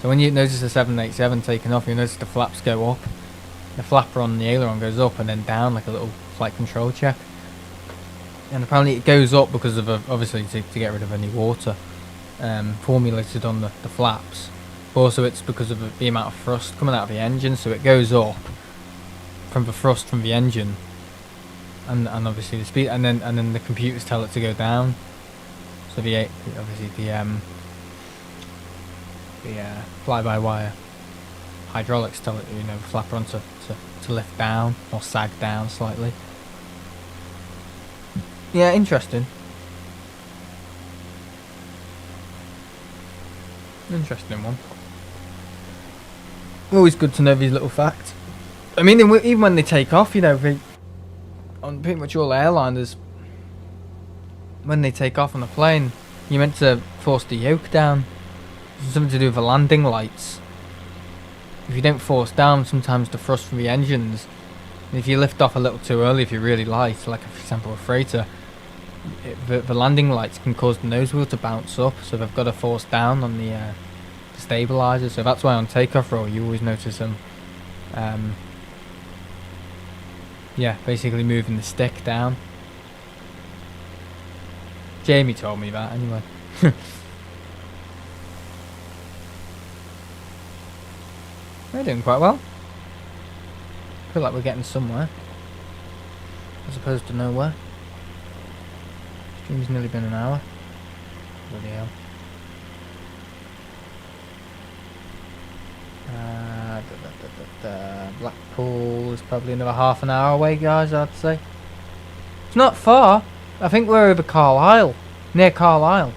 So when you notice the 787 taking off, you notice the flaps go up, the flap run and the aileron goes up and then down like a little flight control check. And apparently it goes up because of obviously to get rid of any water formulated on the flaps. But also it's because of the amount of thrust coming out of the engine, so it goes up from the thrust from the engine, and obviously the speed, and then the computers tell it to go down. So the fly-by-wire hydraulics tell it, you know, the flapper on to lift down or sag down slightly. Yeah, interesting. Interesting one. Always good to know these little facts. I mean, even when they take off, you know, on pretty much all airliners, when they take off on a plane, you're meant to force the yoke down. It's something to do with the landing lights. If you don't force down, sometimes the thrust from the engines, and if you lift off a little too early, if you're really light, like for example a freighter, the landing lights can cause the nose wheel to bounce up, so they've got to force down on the stabilizer. So that's why on takeoff roll you always notice them, yeah, basically moving the stick down. Jamie told me that anyway. We're doing quite well. Feel like we're getting somewhere, as opposed to nowhere. Stream's nearly been an hour. Bloody hell. Blackpool is probably another half an hour away, guys, I'd say. It's not far. I think we're over Carlisle. Near Carlisle.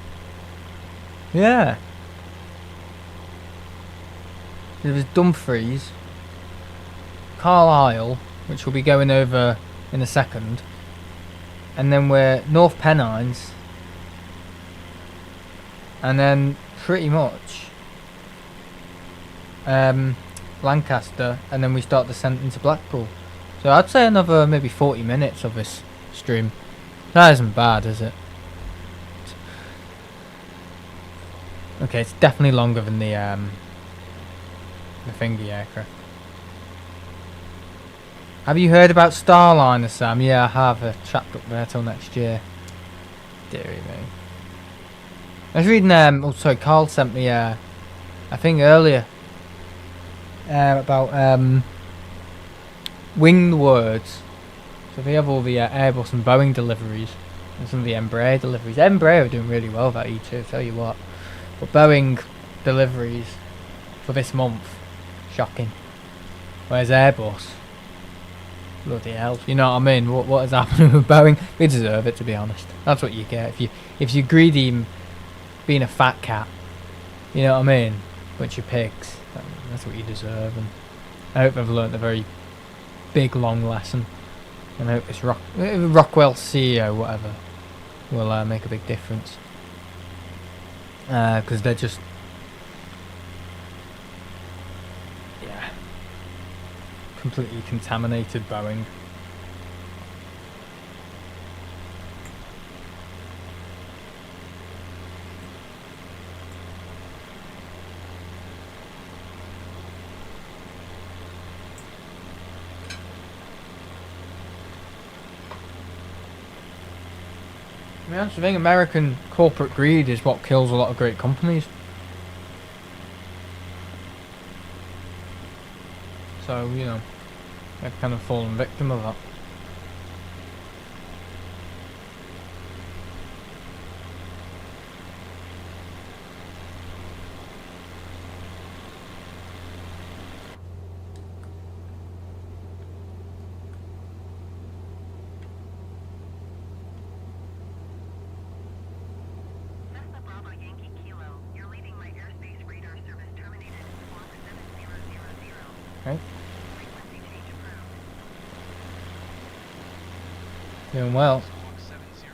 Yeah. There was Dumfries, Carlisle, which we'll be going over in a second, and then we're North Pennines, and then pretty much Lancaster, and then we start descent into Blackpool. So I'd say another maybe 40 minutes of this stream. That isn't bad, is it? Okay, it's definitely longer than the thingy aircraft. Have you heard about Starliner, Sam? Yeah, I have. Trapped up there till next year. Deary me. I was reading, oh sorry, Carl sent me a thing earlier about winged words. So they have all the Airbus and Boeing deliveries and some of the Embraer deliveries. Embraer are doing really well, that E2, tell you what. But Boeing deliveries for this month, shocking. Where's Airbus? Bloody hell, you know what I mean? What is happening with Boeing? They deserve it, to be honest. That's what you get if you're greedy and being a fat cat. You know what I mean? Bunch of pigs. That's what you deserve. And I hope they've learnt a very big, long lesson. And I hope this Rockwell CEO, whatever, will make a big difference. Because they're just, yeah, completely contaminated Boeing. I mean, that's the thing, American corporate greed is what kills a lot of great companies. So, you know, they've kind of fallen victim of that. Okay. Doing well. Squawk 7000.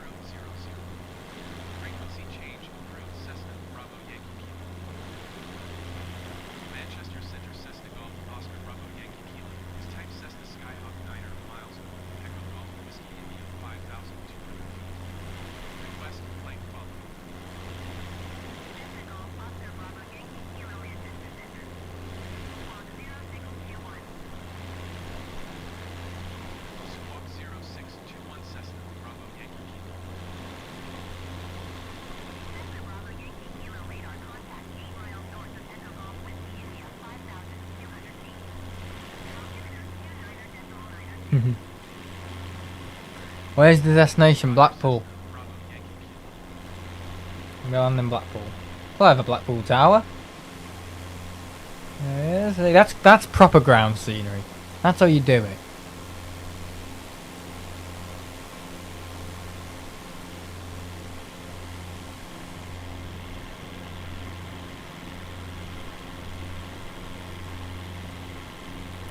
Frequency change approved. Cessna Bravo Yankee Kilo. Manchester Center Cessna Golf Oscar Bravo Yankee Kilo. Is type Cessna Skyhawk 9 miles. Echo Golf Whiskey India 5,200 feet. Request flight follow. Squawk 0621 Cessna Bravo Yankee Kilo. Where's the destination? Blackpool. Bravo Yankee Kilo. Go on then, Blackpool. We'll have a Blackpool Tower. Yeah, see, that's proper ground scenery. That's how you do it.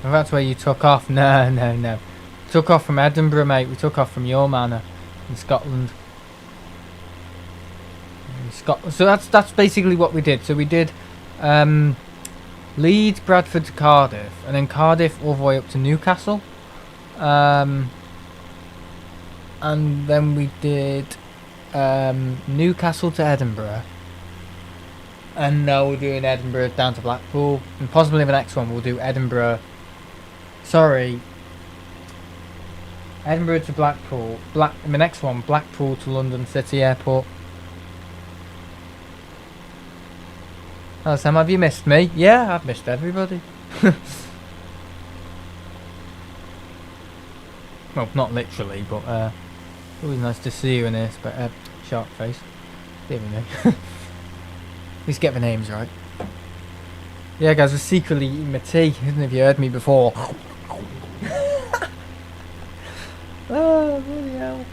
Well, that's where you took off. No, no, no. Took off from Edinburgh, mate. We took off from your manor in Scotland. So that's basically what we did. So we did Leeds, Bradford to Cardiff, and then Cardiff all the way up to Newcastle. And then we did Newcastle to Edinburgh. And now we're doing Edinburgh down to Blackpool. And possibly the next one we'll do Edinburgh. Sorry. Edinburgh to Blackpool. The next one, Blackpool to London City Airport. Oh, Sam, have you missed me? Yeah, I've missed everybody. Well, not literally, but always nice to see you in this. But shark face. Even me. At least get the names right. Yeah, guys, we're secretly eating my tea. I don't know if you heard me before. Oh, bloody hell.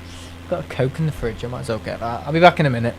Got a Coke in the fridge. I might as well get that. I'll be back in a minute.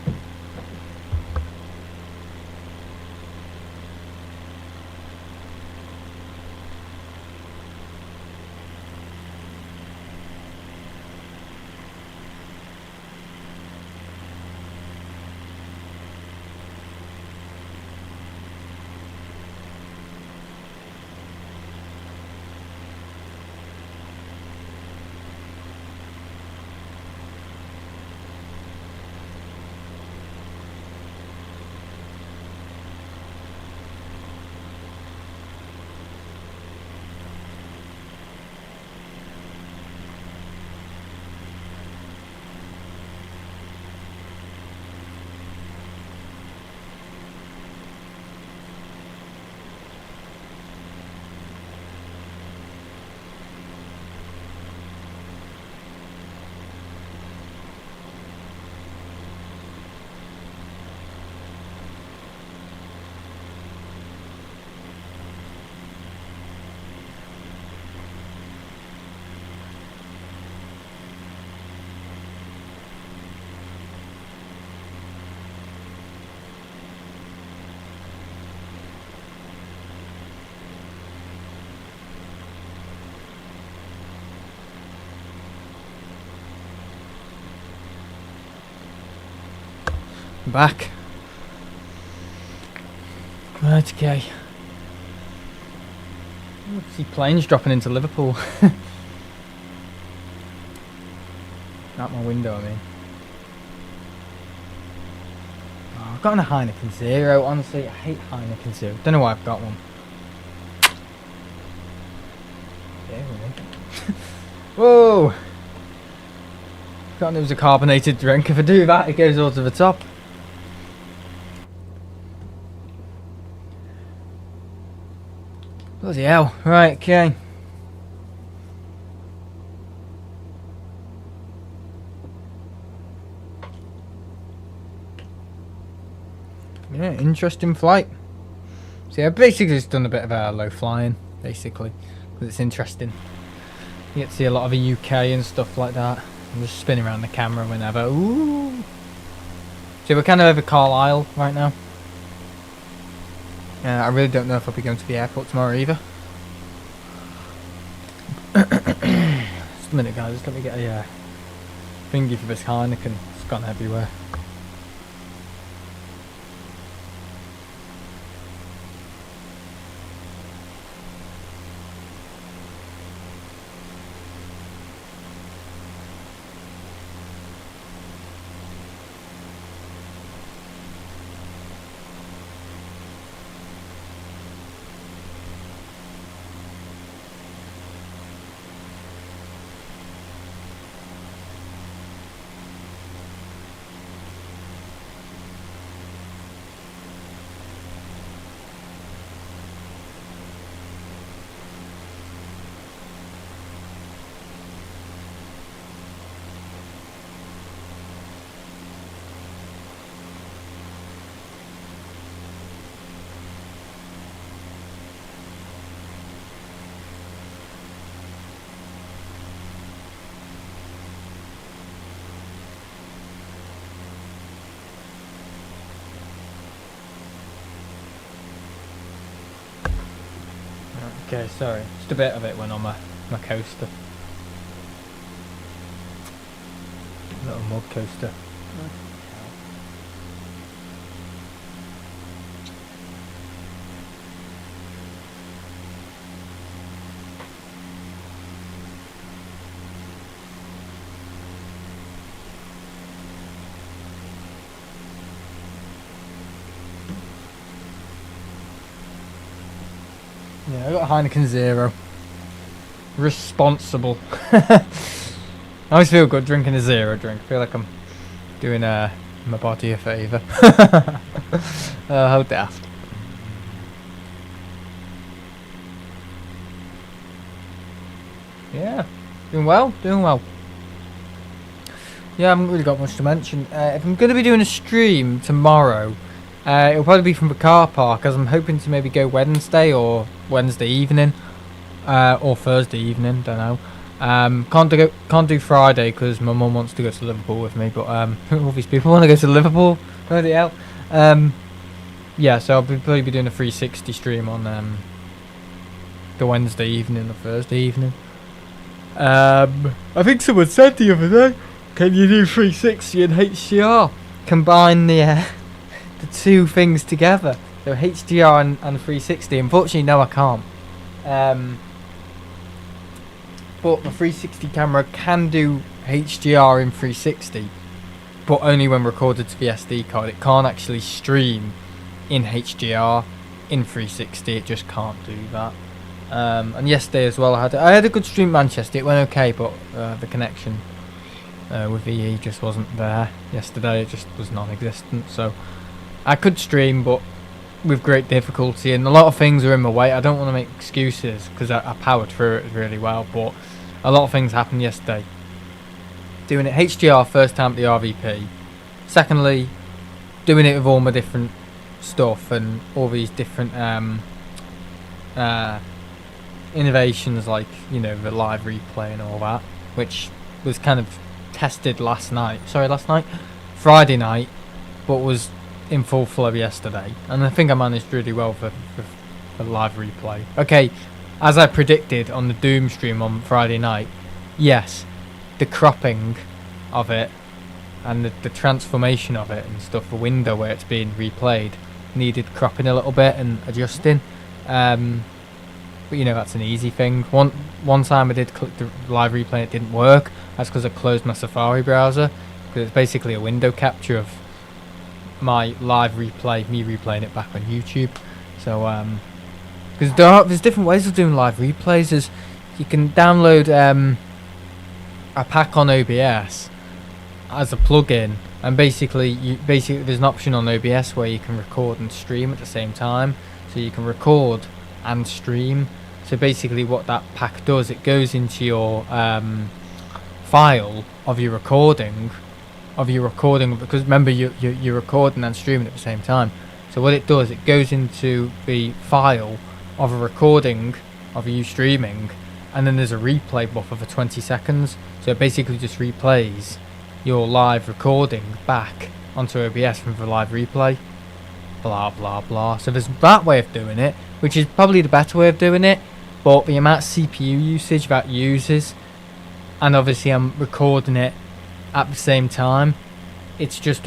Back. Right, okay. I see planes dropping into Liverpool. Out my window, I mean. Oh, I've got a Heineken Zero. Honestly, I hate Heineken Zero. Don't know why I've got one. Yeah, really. Whoa! Forgotten it was a carbonated drink. If I do that, it goes all to the top. Bloody hell. Right, okay. Yeah, interesting flight. So yeah, basically just done a bit of low flying, basically, because it's interesting. You get to see a lot of the UK and stuff like that. I'm just spinning around the camera whenever. Ooh! So we're kind of over Carlisle right now. I really don't know if I'll be going to the airport tomorrow either. Just a minute, guys. Just let me get a thingy for this Heineken. It's gone everywhere. Okay, sorry. Just a bit of it went on my coaster. Little mud coaster. Yeah, I got a Heineken Zero. Responsible. I always feel good drinking a zero drink. I feel like I'm doing my body a favour. How daft. Yeah, doing well, doing well. Yeah, I haven't really got much to mention. If I'm going to be doing a stream tomorrow, it'll probably be from the car park, as I'm hoping to maybe go Wednesday or Wednesday evening, or Thursday evening. Don't know. Can't do Friday because my mum wants to go to Liverpool with me. But all these people want to go to Liverpool. Bloody hell. Yeah, so I'll probably be doing a 360 stream on the Wednesday evening or Thursday evening. I think someone said the other day, can you do 360 and HDR? Combine the two things together. So HDR and 360. Unfortunately, no, I can't. But the 360 camera can do HDR in 360, but only when recorded to the SD card. It can't actually stream in HDR in 360. It just can't do that. And yesterday as well, I had a good stream in Manchester. It went okay, but the connection with EE just wasn't there yesterday. It just was non-existent. So I could stream, but with great difficulty, and a lot of things are in my way. I don't want to make excuses because I powered through it really well, but a lot of things happened yesterday. Doing it HDR first time at the RVP. Secondly, doing it with all my different stuff and all these different innovations, like, you know, the live replay and all that, which was kind of tested Friday night, but was in full flow yesterday, and I think I managed really well for live replay. Okay, as I predicted on the Doom stream on Friday night, yes, the cropping of it and the transformation of it and stuff, the window where it's being replayed, needed cropping a little bit and adjusting. But you know, that's an easy thing. One time I did click the live replay and it didn't work. That's because I closed my Safari browser, because it's basically a window capture of my live replay, me replaying it back on YouTube. So because there's different ways of doing live replays. Is you can download a pack on OBS as a plugin, and basically there's an option on OBS where you can record and stream at the same time. So you can record and stream. So basically what that pack does, it goes into your file of your recording, because remember you're recording and streaming at the same time. So what it does, it goes into the file of a recording of you streaming, and then there's a replay buffer for 20 seconds. So it basically just replays your live recording back onto OBS from the live replay. Blah blah blah. So there's that way of doing it, which is probably the better way of doing it, but the amount of CPU usage that uses, and obviously I'm recording it at the same time, it's just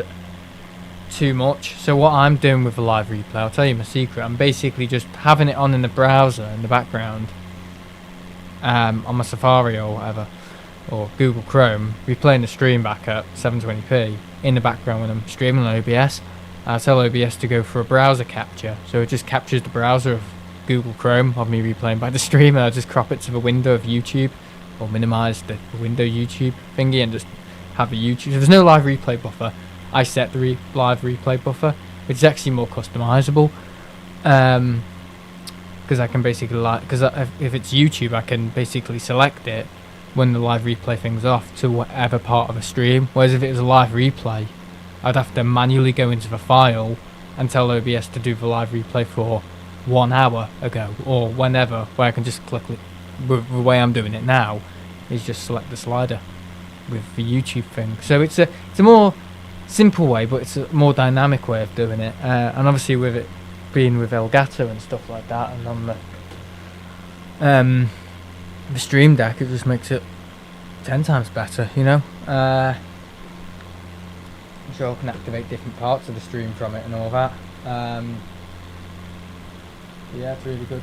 too much. So what I'm doing with the live replay, I'll tell you my secret, I'm basically just having it on in the browser in the background, on my Safari or whatever, or Google Chrome, replaying the stream back at 720p in the background when I'm streaming on OBS. I tell OBS to go for a browser capture, so it just captures the browser of Google Chrome of me replaying by the stream, and I just crop it to the window of YouTube, or minimize the window YouTube thingy, and just have a YouTube. If there's no live replay buffer, I set the live replay buffer, which is actually more customizable, because I can basically if it's YouTube, I can basically select it when the live replay thing's off to whatever part of a stream. Whereas if it was a live replay, I'd have to manually go into the file and tell OBS to do the live replay for 1 hour ago or whenever, where I can just click it. The way I'm doing it now is just select the slider with the YouTube thing. So it's a more simple way, but it's a more dynamic way of doing it. And obviously with it being with Elgato and stuff like that, and on the the Stream Deck, it just makes it 10 times better, you know. I'm sure I can activate different parts of the stream from it and all that. Yeah, it's really good.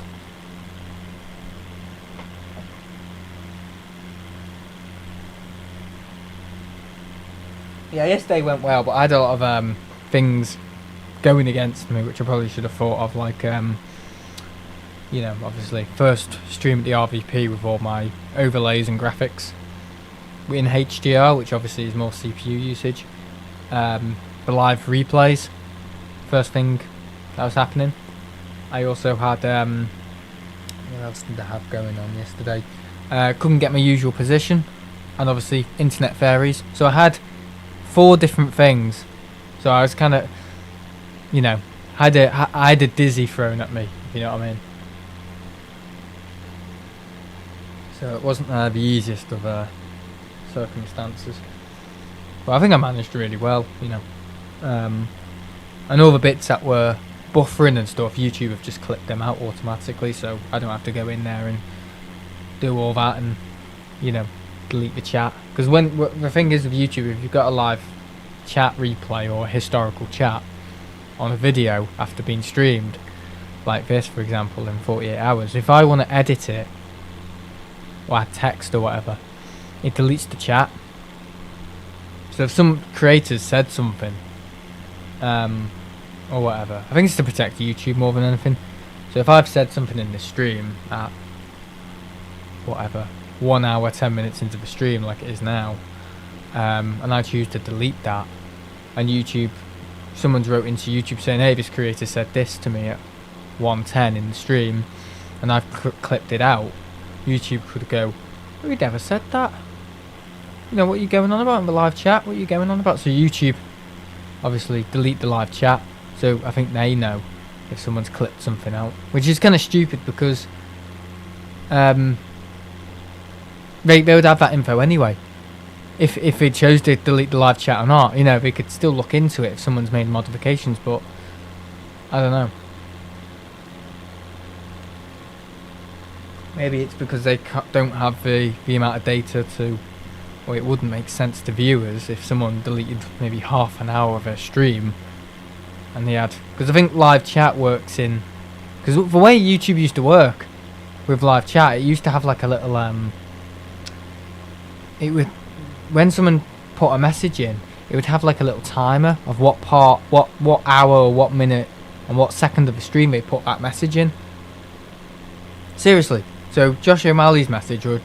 Yeah, yesterday went well, but I had a lot of things going against me, which I probably should have thought of, like, you know, obviously, first stream at the RVP with all my overlays and graphics in HDR, which obviously is more CPU usage. The live replays, first thing that was happening. I also had, what else did I have going on yesterday? Couldn't get my usual position, and obviously internet fairies. So I had 4 different things. So I was kind of, you know, I had a dizzy thrown at me, if you know what I mean. So it wasn't the easiest of circumstances. But I think I managed really well, you know. And all the bits that were buffering and stuff, YouTube have just clipped them out automatically, so I don't have to go in there and do all that and, you know, delete the chat. Because when the thing is with YouTube, if you've got a live chat replay or a historical chat on a video after being streamed, like this for example, in 48 hours, if I want to edit it or add text or whatever, it deletes the chat. So if some creators said something or whatever, I think it's to protect YouTube more than anything. So if I've said something in this stream at whatever 1 hour 10 minutes into the stream like it is now, and I choose to delete that, and YouTube, someone's wrote into YouTube saying, hey, this creator said this to me at 1:10 in the stream, and I've clipped it out, YouTube could go, we never said that, you know, what are you going on about in the live chat, what are you going on about? So YouTube obviously delete the live chat, so I think they know if someone's clipped something out, which is kind of stupid because they would have that info anyway. If it chose to delete the live chat or not, you know, they could still look into it if someone's made modifications, but I don't know. Maybe it's because they don't have the amount of data to, or it wouldn't make sense to viewers if someone deleted maybe half an hour of a stream and they had, because I think live chat works in, because the way YouTube used to work with live chat, it used to have like a little it would, when someone put a message in, it would have like a little timer of what part, what hour or what minute and what second of the stream they put that message in. Seriously. So Josh O'Malley's message or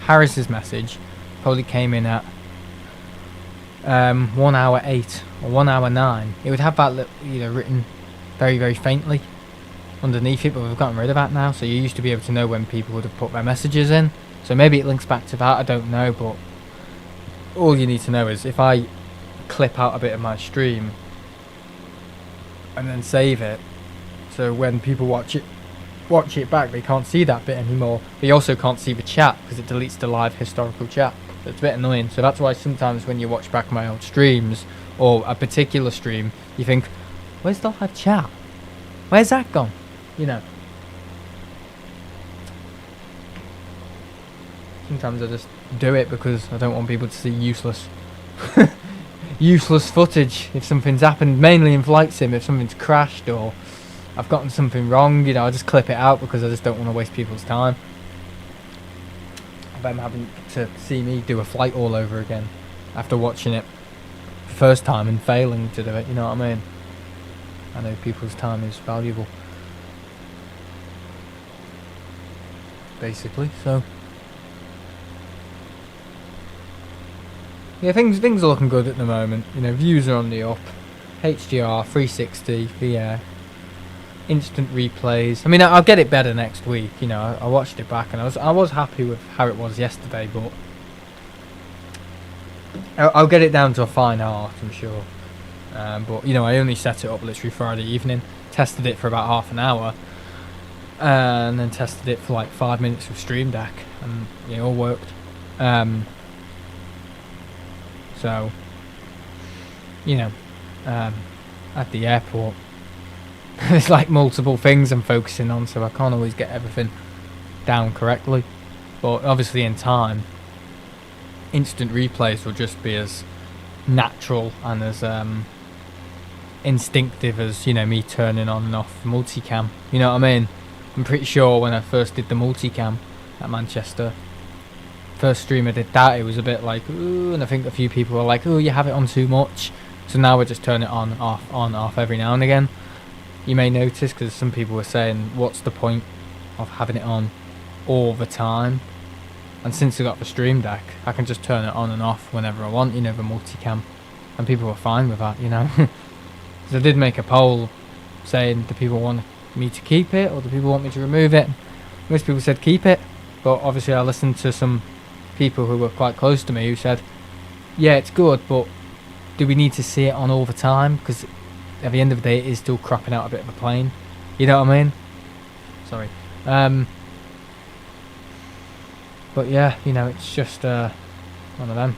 Harris's message probably came in at 1 hour 8 or 1 hour 9. It would have that written very, very faintly underneath it, but we've gotten rid of that now. So you used to be able to know when people would have put their messages in. So maybe it links back to that, I don't know, but all you need to know is if I clip out a bit of my stream and then save it, so when people watch it back, they can't see that bit anymore. They also can't see the chat because it deletes the live historical chat. So it's a bit annoying. So that's why sometimes when you watch back my old streams or a particular stream, you think, where's the live chat? Where's that gone? You know. Sometimes I just do it because I don't want people to see useless useless footage if something's happened, mainly in Flight Sim, if something's crashed or I've gotten something wrong, you know, I just clip it out because I just don't want to waste people's time. Them having to see me do a flight all over again after watching it the first time and failing to do it, you know what I mean? I know people's time is valuable, basically, so yeah, things are looking good at the moment. You know, views are on the up. HDR 360, yeah, instant replays. I mean, I'll get it better next week. You know, I watched it back and I was happy with how it was yesterday, but I'll get it down to a fine art, I'm sure. But you know, I only set it up literally Friday evening, tested it for about half an hour, and then tested it for like 5 minutes with Stream Deck, and it all worked. So, you know, at the airport, there's like multiple things I'm focusing on, so I can't always get everything down correctly. But obviously in time, instant replays will just be as natural and as instinctive as, you know, me turning on and off multicam. You know what I mean? I'm pretty sure when I first did the multicam at Manchester, first stream I did that, it was a bit like, ooh, and I think a few people were like, ooh, you have it on too much. So now I just turn it on, off every now and again. You may notice, because some people were saying, what's the point of having it on all the time? And since I got the Stream Deck, I can just turn it on and off whenever I want, you know, the multicam. And people were fine with that, you know. So I did make a poll saying, do people want me to keep it or do people want me to remove it? Most people said keep it, but obviously I listened to some people who were quite close to me who said, yeah, it's good, but do we need to see it on all the time? Because at the end of the day, it is still cropping out a bit of a plane. You know what I mean? Sorry. But yeah, you know, it's just one of them.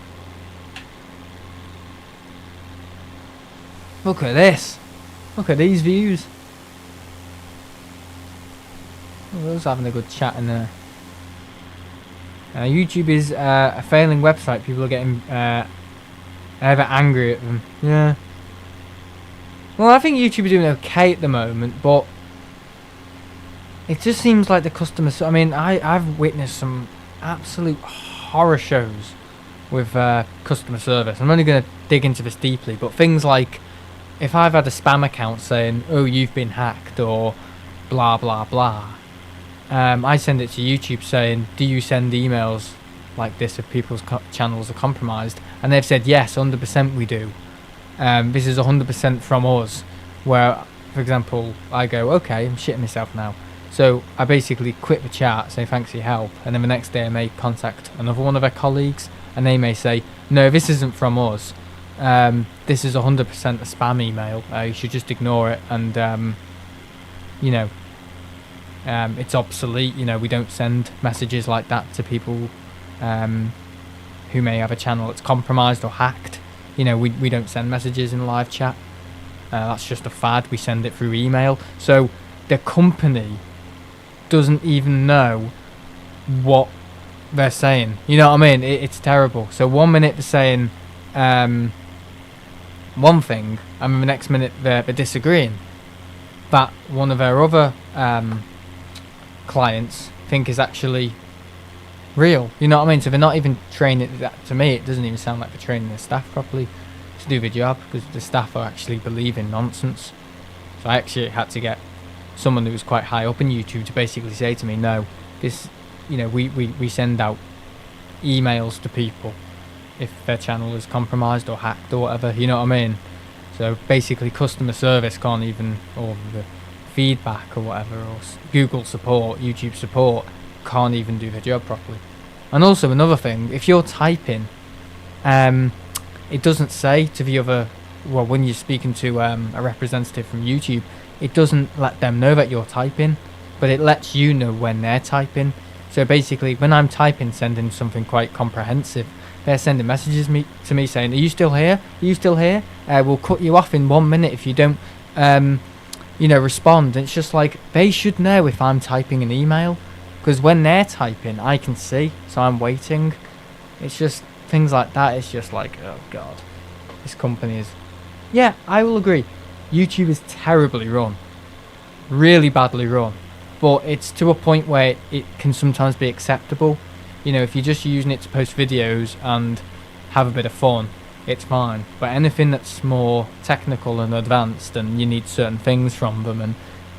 Look at this. Look at these views. Oh, I was having a good chat in there. YouTube is a failing website. People are getting ever angry at them. Yeah. Well, I think YouTube is doing okay at the moment, but it just seems like the customers. I mean, I've witnessed some absolute horror shows with customer service. I'm only going to dig into this deeply, but things like if I've had a spam account saying, oh, you've been hacked or blah blah blah, I send it to YouTube saying, do you send emails like this if people's channels are compromised? And they've said yes, 100% we do. This is 100% from us. Where, for example, I go, okay, I'm shitting myself now. So I basically quit the chat, say thanks for your help, and then the next day I may contact another one of their colleagues, and they may say, no, this isn't from us. This is 100% a spam email. You should just ignore it, and you know, it's obsolete. You know, we don't send messages like that to people who may have a channel that's compromised or hacked. You know, we don't send messages in live chat. That's just a fad. We send it through email. So the company doesn't even know what they're saying. You know what I mean? It's terrible. So 1 minute they're saying one thing, and the next minute they're disagreeing. That one of their other clients think is actually real. You know what I mean? So they're not even training. That, to me, it doesn't even sound like they're training their staff properly to do the job, because the staff are actually believing nonsense. So I actually had to get someone who was quite high up in YouTube to basically say to me, no, this, you know, we send out emails to people if their channel is compromised or hacked or whatever, you know what I mean? So basically customer service can't even, or the feedback or whatever, or Google support, YouTube support, can't even do their job properly. And also another thing, if you're typing, it doesn't say to the other, well, when you're speaking to a representative from YouTube, it doesn't let them know that you're typing, but it lets you know when they're typing. So basically, when I'm typing, sending something quite comprehensive, they're sending messages to me saying, are you still here? Are you still here? We'll cut you off in 1 minute if you don't, you know, respond. And it's just like, they should know if I'm typing an email, because when they're typing, I can see, so I'm waiting. It's just things like that. It's just like, oh God, this company is... Yeah, I will agree. YouTube is terribly run. Really badly run. But it's to a point where it can sometimes be acceptable. You know, if you're just using it to post videos and have a bit of fun, it's fine. But anything that's more technical and advanced, and you need certain things from them and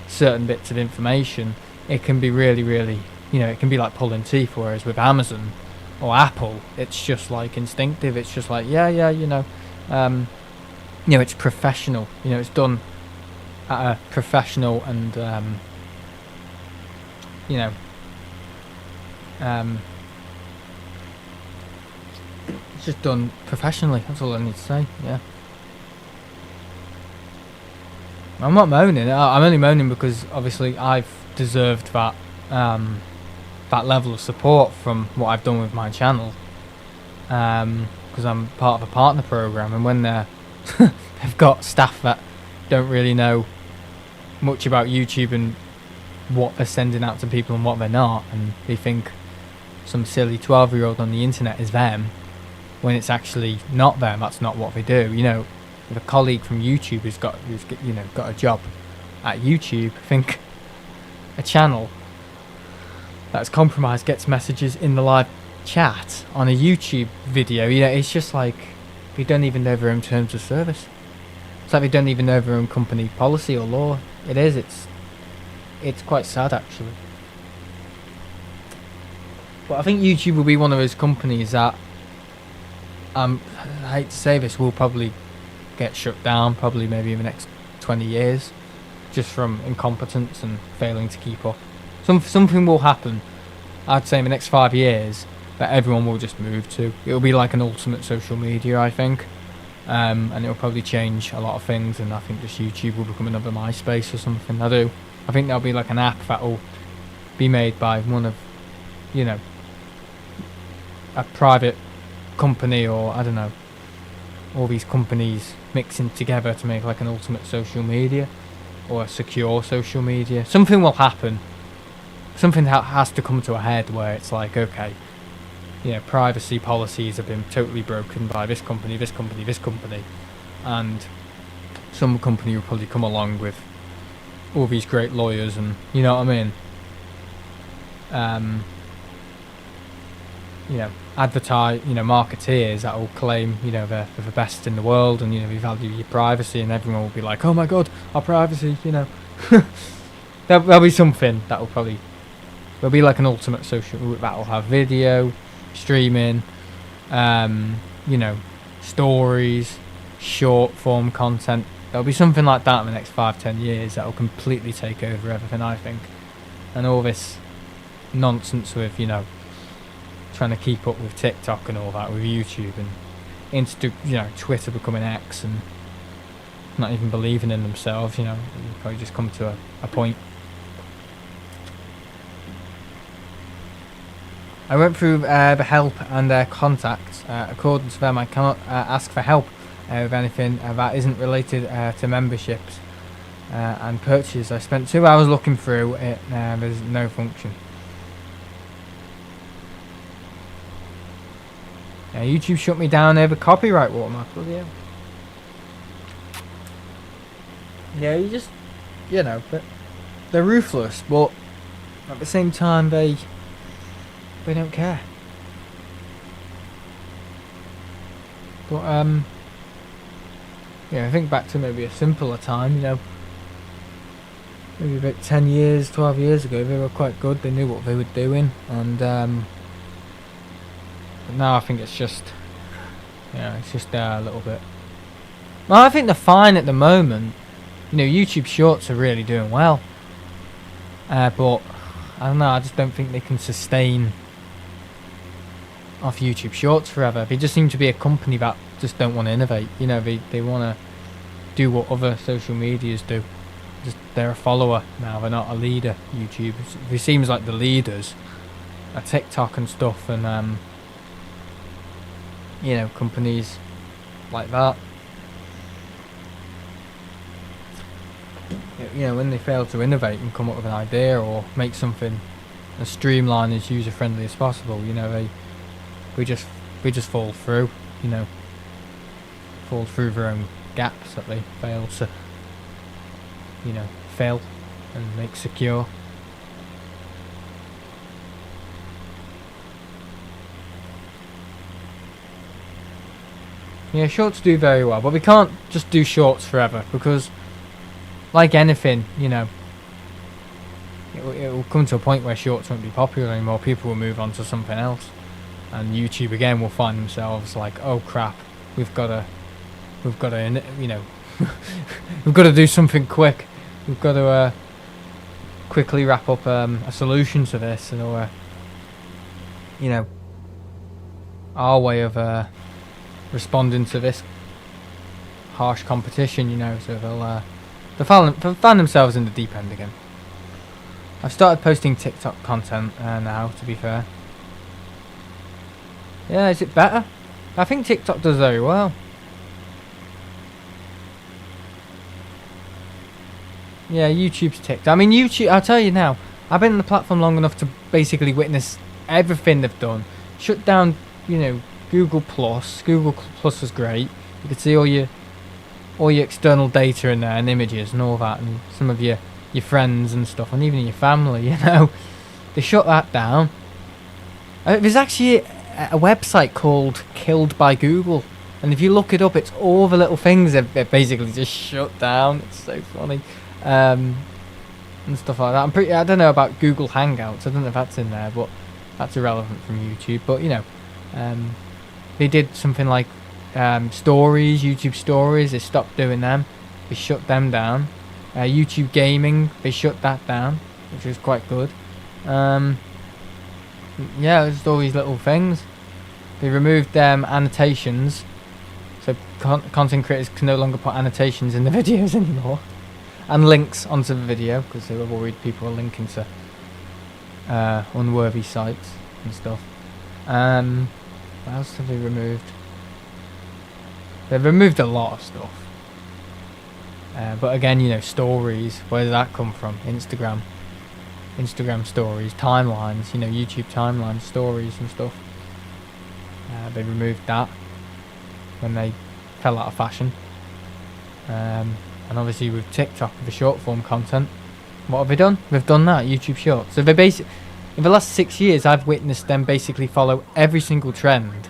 certain bits of information, it can be really, really, you know, it can be like pulling teeth. Whereas with Amazon or Apple, it's just like instinctive. It's just like, yeah, you know, it's professional. You know, it's done at a professional and, you know, it's just done professionally. That's all I need to say. Yeah, I'm not moaning. I'm only moaning because obviously I've deserved that that level of support from what I've done with my channel, because I'm part of a partner program, and when they've got staff that don't really know much about YouTube and what they're sending out to people and what they're not, and they think some silly 12-year-old on the internet is them when it's actually not them. That's not what they do. You know, if a colleague from YouTube who's got a job at YouTube, think a channel that's compromised gets messages in the live chat on a YouTube video. You know, it's just like they don't even know their own terms of service. It's like they don't even know their own company policy or law. It's quite sad, actually. But I think YouTube will be one of those companies that, I hate to say this, will probably get shut down, probably maybe in the next 20 years, just from incompetence and failing to keep up. Something will happen, I'd say in the next 5 years, that everyone will just move to. It'll be like an ultimate social media, I think. And it'll probably change a lot of things, and I think just YouTube will become another MySpace or something. I think there'll be like an app that will be made by one of, you know, a private company, or I don't know, all these companies mixing together to make like an ultimate social media or a secure social media. Something will happen. Something has to come to a head where it's like, okay, you know, privacy policies have been totally broken by this company, this company, this company, and some company will probably come along with all these great lawyers, and you know what I mean, you know, marketeers that will claim, you know, they're the best in the world, and you know, we value your privacy, and everyone will be like, oh my god, our privacy, you know. there'll be something that will probably, there'll be like an ultimate social that will have video streaming, you know, stories, short form content. There'll be something like that in the next 5-10 years that will completely take over everything, I think. And all this nonsense with, you know, trying to keep up with TikTok and all that, with YouTube and Twitter becoming X, and not even believing in themselves, you know, you probably just come to a point. I went through the help and contacts. According to them, I cannot ask for help with anything that isn't related to memberships and purchases. I spent 2 hours looking through it. There's no function. YouTube shut me down over copyright watermark. Bloody hell. Yeah, you just, you know, but they're ruthless, but at the same time they don't care. But yeah, I think back to maybe a simpler time, you know, maybe about 10 years, 12 years ago, they were quite good. They knew what they were doing, and but now I think it's just, yeah, it's just a little bit. Well, I think they're fine at the moment. You know, YouTube Shorts are really doing well, but I don't know. I just don't think they can sustain off YouTube Shorts forever. They just seem to be a company that just don't want to innovate. You know, they want to do what other social medias do. Just, they're a follower now. They're not a leader. YouTube. It seems like the leaders are TikTok and stuff, and you know, companies like that. You know, when they fail to innovate and come up with an idea or make something as streamlined, as user friendly as possible, you know, we just fall through. You know, fall through their own gaps that they fail to, you know, fill and make secure. Yeah, shorts do very well, but we can't just do shorts forever, because like anything, you know, it will come to a point where shorts won't be popular anymore. People will move on to something else, and YouTube again will find themselves like, oh crap, we've got to you know, we've got to do something quick. We've got to quickly wrap up a solution to this, and or you know, our way of responding to this harsh competition. You know, so they'll find themselves in the deep end again. I've started posting TikTok content now, to be fair. Yeah, is it better? I think TikTok does very well. Yeah, YouTube's ticked. I mean, YouTube, I'll tell you now, I've been on the platform long enough to basically witness everything they've done. Shut down, you know, Google Plus. Google Plus was great. You could see all your external data in there and images and all that, and some of your friends and stuff, and even your family, you know. They shut that down. There's actually a website called Killed by Google, and if you look it up, it's all the little things they're basically just shut down. It's so funny. And stuff like that. I don't know about Google Hangouts. I don't know if that's in there, but that's irrelevant from YouTube. But you know, they did something like stories, YouTube stories. They stopped doing them. They shut them down. YouTube gaming, they shut that down, which was quite good. Yeah, just all these little things. They removed annotations, so content creators can no longer put annotations in the videos anymore. And links onto the video, because they were worried people were linking to unworthy sites and stuff. What else have they removed? They've removed a lot of stuff. But again, you know, stories, where did that come from? Instagram stories, timelines, you know, YouTube timelines, stories and stuff. They removed that when they fell out of fashion. And obviously with TikTok, the short form content, what have they done? They've done that, YouTube Shorts. So they basically, in the last 6 years, I've witnessed them basically follow every single trend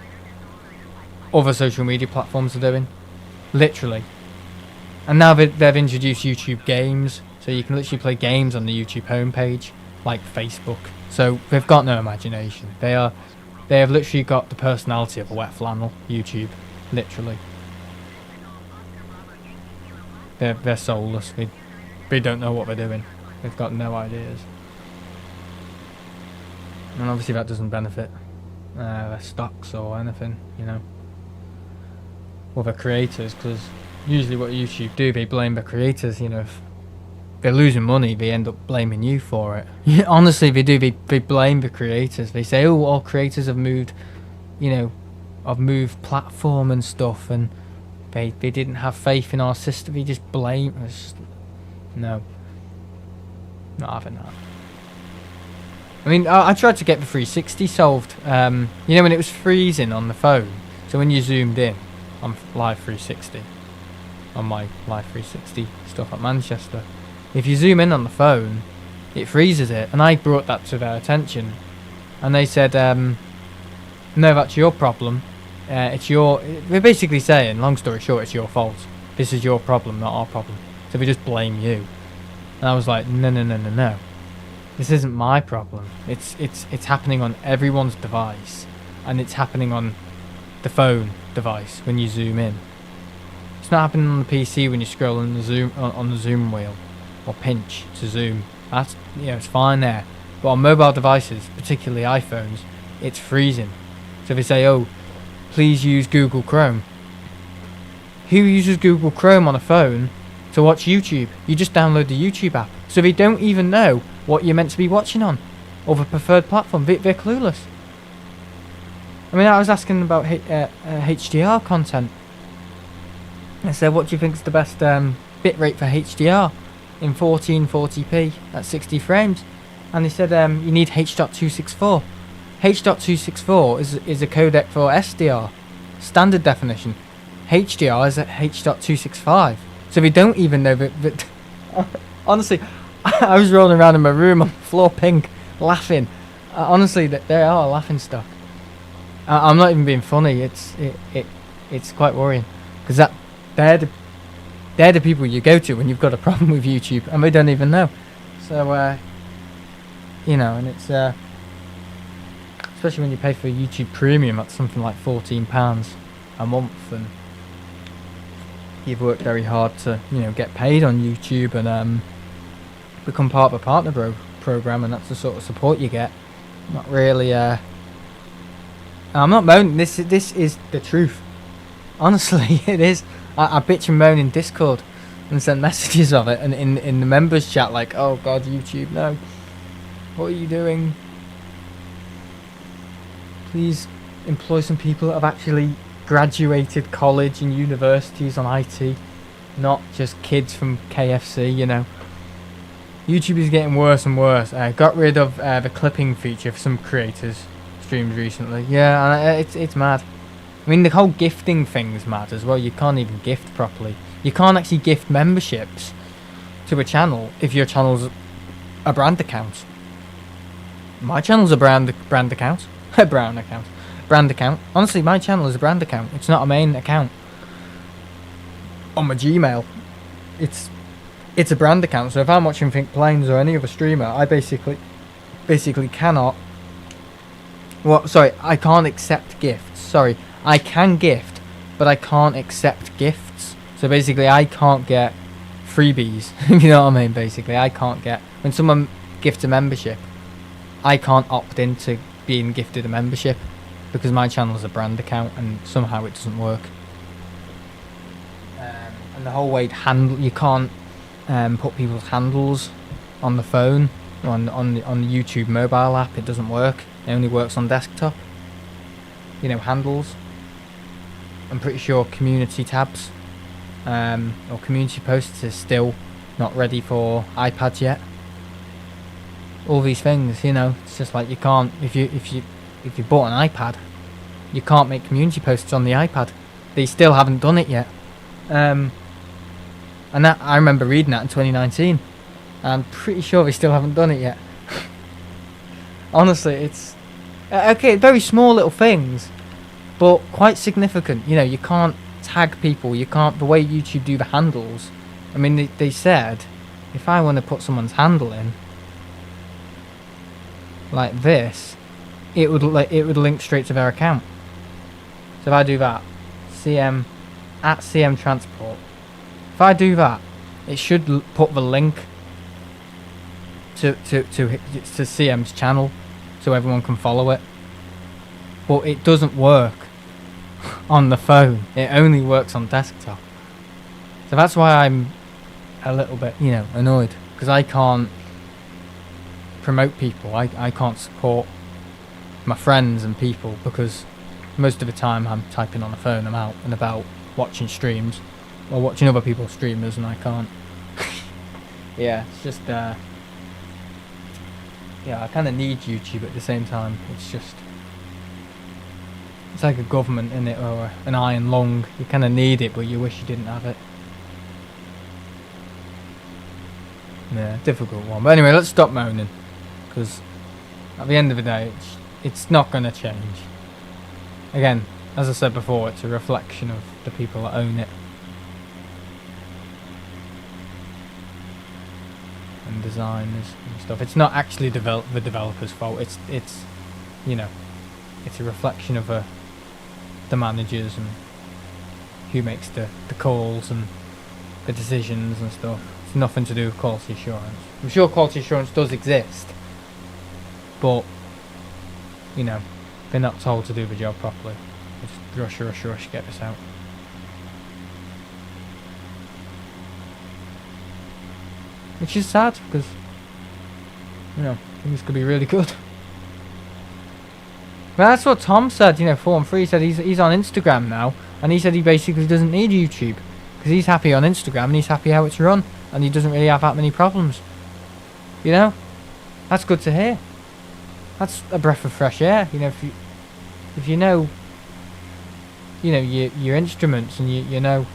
other social media platforms are doing. Literally. And now they've introduced YouTube games, so you can literally play games on the YouTube homepage, like Facebook. So they've got no imagination. They have literally got the personality of a wet flannel, YouTube. Literally. They're soulless. They don't know what they're doing. They've got no ideas. And obviously that doesn't benefit their stocks or anything, you know. Or the creators, because usually what YouTube do, they blame the creators, you know. If they're losing money, they end up blaming you for it. Yeah, honestly, they do. They blame the creators. They say, oh, all creators have moved, you know, have moved platform and stuff, and they didn't have faith in our system. They just blame us. No. Not having that. I mean, I tried to get the 360 solved. You know, when it was freezing on the phone. So when you zoomed in on Live 360, on my Live 360 stuff at Manchester, if you zoom in on the phone, it freezes it. And I brought that to their attention, and they said, no, that's your problem. It's your. They're basically saying, long story short, it's your fault. This is your problem, not our problem. So we just blame you. And I was like, no. This isn't my problem. It's happening on everyone's device, and it's happening on the phone device when you zoom in. It's not happening on the PC when you scroll on the zoom wheel or pinch to zoom. That's, you know, it's fine there. But on mobile devices, particularly iPhones, it's freezing. So they say, oh, please use Google Chrome. Who uses Google Chrome on a phone to watch YouTube? You just download the YouTube app. So they don't even know what you're meant to be watching on, or the preferred platform. They're clueless. I mean, I was asking about HDR content. I said, what do you think is the best bitrate for HDR in 1440p at 60 frames? And they said you need H.264. H.264 is a codec for SDR, standard definition. HDR is at H.265. So they don't even know that honestly, I was rolling around in my room on the floor pink, laughing. Honestly, they are laughing stock. I'm not even being funny. It's quite worrying, because they're the people you go to when you've got a problem with YouTube, and they don't even know. So you know, and it's especially when you pay for YouTube Premium, that's something like £14 a month, and you've worked very hard to, you know, get paid on YouTube and become part of a partner program, and that's the sort of support you get. Not really. I'm not moaning. This is the truth. Honestly, it is. I bitch and moan in Discord and send messages of it, and in the members chat, like, oh god, YouTube, no, what are you doing? Please employ some people that have actually graduated college and universities on IT, not just kids from KFC, you know. YouTube is getting worse and worse. Got rid of the clipping feature for some creators' streams recently. Yeah, and it's mad. I mean, the whole gifting thing's mad as well. You can't even gift properly. You can't actually gift memberships to a channel if your channel's a brand account. My channel's a brand account. A brand account. Honestly, my channel is a brand account. It's not a main account on my Gmail. It's a brand account. So if I'm watching Think Planes or any other streamer, I basically cannot. I can't accept gifts. Sorry, I can gift, but I can't accept gifts. So basically, I can't get freebies. If you know what I mean. Basically, I can't get when someone gifts a membership. I can't opt into being gifted a membership because my channel is a brand account and somehow it doesn't work. And the whole way you can't put people's handles on the phone on the YouTube mobile app. It doesn't work. It only works on desktop. You know, handles. I'm pretty sure community tabs or community posts is still not ready for iPads yet. All these things, you know, it's just like you can't if you bought an iPad, you can't make community posts on the iPad. They still haven't done it yet. And that I remember reading that in 2019. I'm pretty sure they still haven't done it yet. Honestly, it's okay, very small little things, but quite significant. You know, you can't tag people, you can't, the way YouTube do the handles. I mean, they said if I want to put someone's handle in like this, it would link straight to their account. So if I do that, CM at CM Transport, if I do that, it should put the link to CM's channel so everyone can follow it. But it doesn't work on the phone. It only works on desktop. So that's why I'm a little bit, you know, annoyed, because I can't promote people. I can't support my friends and people because most of the time I'm typing on the phone. I'm out and about watching streams or watching other people's streamers, and I can't. Yeah, it's just yeah, I kind of need YouTube at the same time. It's like a government, in it, or an iron lung. You kind of need it, but you wish you didn't have it. Yeah, difficult one. But anyway, let's stop moaning, because at the end of the day, it's not going to change. Again, as I said before, it's a reflection of the people that own it and designers and stuff. It's not actually the developer's fault. It's you know, it's a reflection of the managers and who makes the calls and the decisions and stuff. It's nothing to do with quality assurance. I'm sure quality assurance does exist, but you know, they're not told to do the job properly. They just rush, get this out. Which is sad, because you know, things could be really good. Well, that's what Tom said, you know, 413 said he's on Instagram now, and he said he basically doesn't need YouTube, because he's happy on Instagram, and he's happy how it's run, and he doesn't really have that many problems. You know? That's good to hear. That's a breath of fresh air, you know, if you know, your instruments, and you know,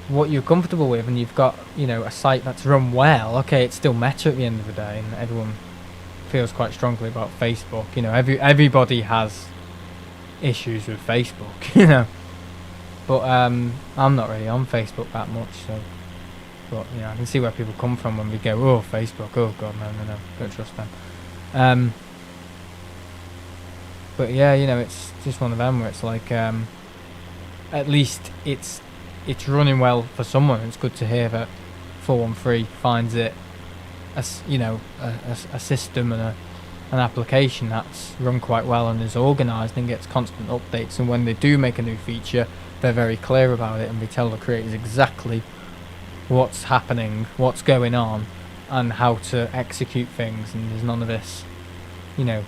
what you're comfortable with, and you've got, you know, a site that's run well. Okay, it's still meta at the end of the day, and everyone feels quite strongly about Facebook. You know, everybody has issues with Facebook, you know. But I'm not really on Facebook that much, so. But you know, I can see where people come from when we go, oh, Facebook, oh god, no, don't trust them. But yeah, you know, it's just one of them where it's like, at least it's running well for someone. It's good to hear that 413 finds it as, you know, a system and an application that's run quite well and is organised and gets constant updates. And when they do make a new feature, they're very clear about it, and they tell the creators exactly what's happening, what's going on, and how to execute things. And there's none of this, you know,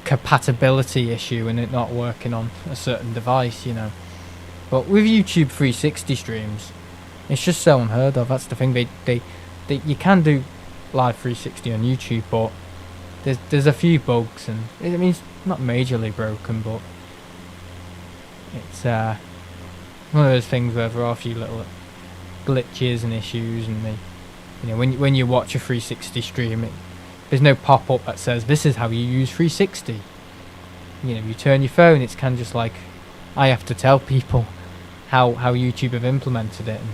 compatibility issue and it not working on a certain device, you know. But with YouTube 360 streams, it's just so unheard of. That's the thing. They you can do live 360 on YouTube, but there's a few bugs, and I mean it's not majorly broken, but it's one of those things where there are a few little glitches and issues, and they, you know, when you watch a 360 stream, there's no pop-up that says this is how you use 360. You know, you turn your phone, it's kind of just like I have to tell people how YouTube have implemented it and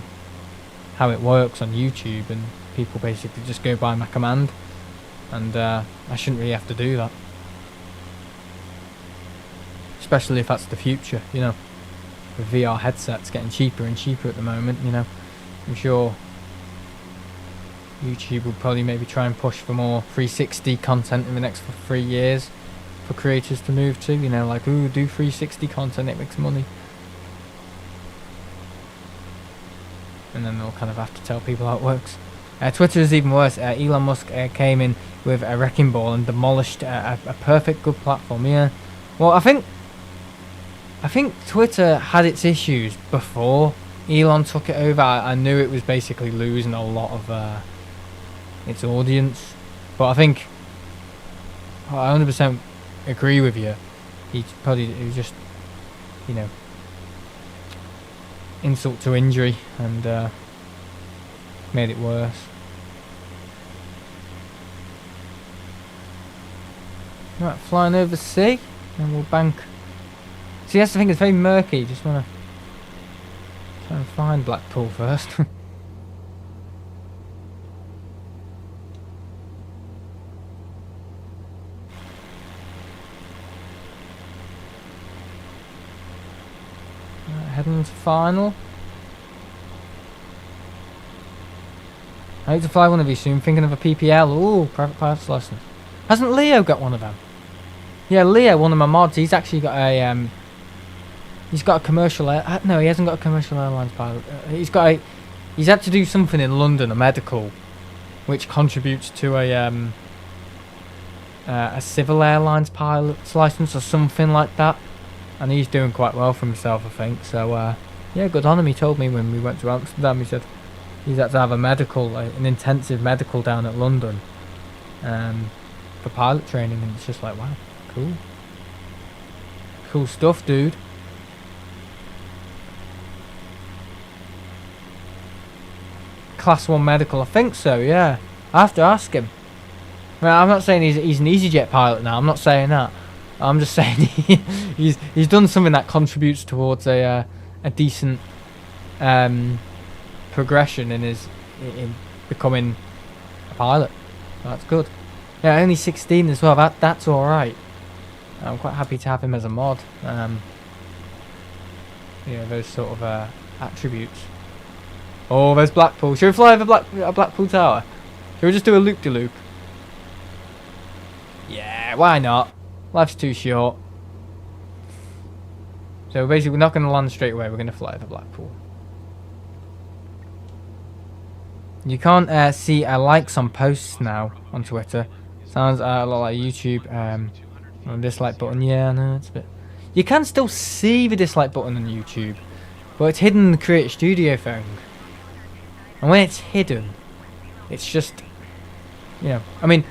how it works on YouTube, and people basically just go by my command, and I shouldn't really have to do that, especially if that's the future, you know, with VR headsets getting cheaper and cheaper at the moment. You know, I'm sure YouTube will probably maybe try and push for more 360 content in the next 3 years for creators to move to, you know, like, ooh, do 360 content, it makes money. And then they'll kind of have to tell people how it works. Twitter is even worse. Elon Musk came in with a wrecking ball and demolished a perfect good platform. Yeah, well, I think Twitter had its issues before Elon took it over. I knew it was basically losing a lot of its audience, but I think I 100% agree with you. It was just, you know, insult to injury, and made it worse. Right, flying over the sea, and we'll bank. See, that's the thing, it's very murky. Just want to try and find Blackpool first. Right, heading into final. I need to fly one of these soon. Thinking of a PPL. Ooh, private pilot's license. Hasn't Leo got one of them? Yeah, Leo, one of my mods. He's actually got a he's got a commercial no, he hasn't got a commercial airlines pilot. He's had to do something in London, a medical, which contributes to a civil airlines pilot's license or something like that. And he's doing quite well for himself, I think. So yeah, good on him. He told me when we went to Amsterdam, he said he's had to have a medical, an intensive medical down at London, for pilot training, and it's just like, wow, cool stuff, dude. Class 1 medical, I think so, yeah. I have to ask him. Well, I'm not saying he's an EasyJet pilot now, I'm not saying that. I'm just saying he's done something that contributes towards a decent progression in becoming a pilot. That's good. Yeah, only 16 as well. That's all right. I'm quite happy to have him as a mod. Yeah, those sort of attributes. Oh, there's Blackpool. Should we fly over Blackpool Tower? Should we just do a loop-de-loop? Yeah, why not? Life's too short. So basically, we're not going to land straight away. We're going to fly over Blackpool. You can't see likes on posts now on Twitter. Sounds a lot like YouTube. On dislike button, yeah, no, it's a bit. You can still see the dislike button on YouTube, but it's hidden in the Creator Studio thing. And when it's hidden, it's just, you know, I mean,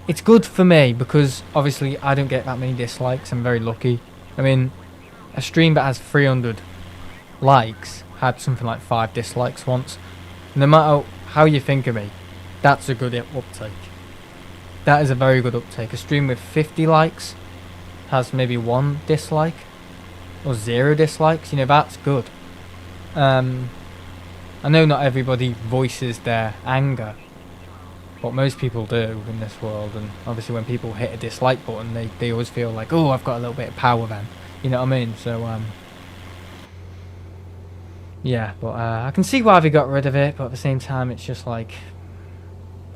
it's good for me because obviously I don't get that many dislikes. I'm very lucky. I mean, a stream that has 300 likes had something like 5 dislikes once. No matter how you think of me, that's a good uptake. That is a very good uptake. A stream with 50 likes has maybe 1 dislike or 0 dislikes. You know, that's good. I know not everybody voices their anger, but most people do in this world. And obviously when people hit a dislike button, they always feel like, oh, I've got a little bit of power then. You know what I mean? So, yeah, but I can see why they got rid of it, but at the same time, it's just like,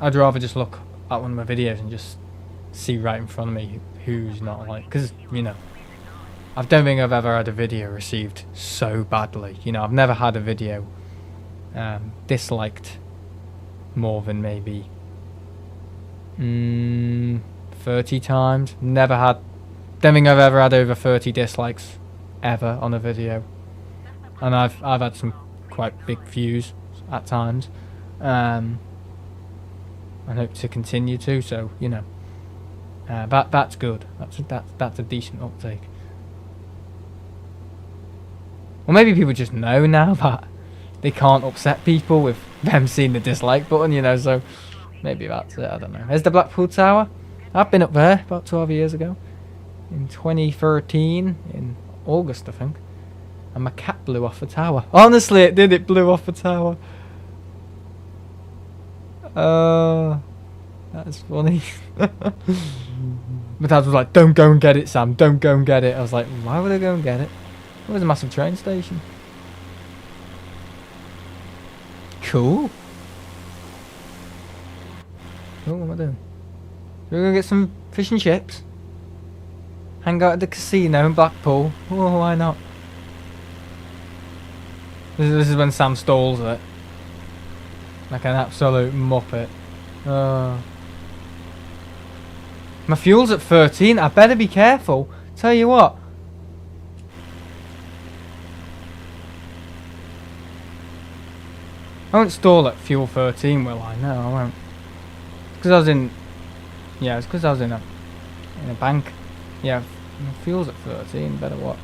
I'd rather just look at one of my videos and just see right in front of me who's not like, because, you know, I don't think I've ever had a video received so badly. You know, I've never had a video disliked more than maybe 30 times. Don't think I've ever had over 30 dislikes ever on a video. and I've had some quite big views at times, and hope to continue to. So you know, that's good. That's a decent uptake. Or maybe people just know now that they can't upset people with them seeing the dislike button, you know, so maybe that's it, I don't know. There's the Blackpool Tower. I've been up there about 12 years ago. In 2013, in August, I think. And my cat blew off the tower. Honestly, it did. It blew off the tower. That's funny. My dad was like, don't go and get it, Sam. Don't go and get it. I was like, why would I go and get it? It was a massive train station. Cool. Oh, what am I doing? We're gonna get some fish and chips. Hang out at the casino in Blackpool. Oh, why not? This is when Sam stalls it. Like an absolute muppet. My fuel's at 13. I better be careful. Tell you what. I won't stall at fuel 13, will I? No, I won't. Because I was in... Yeah, it's because I was in a bank. Yeah, my fuel's at 13. Better watch.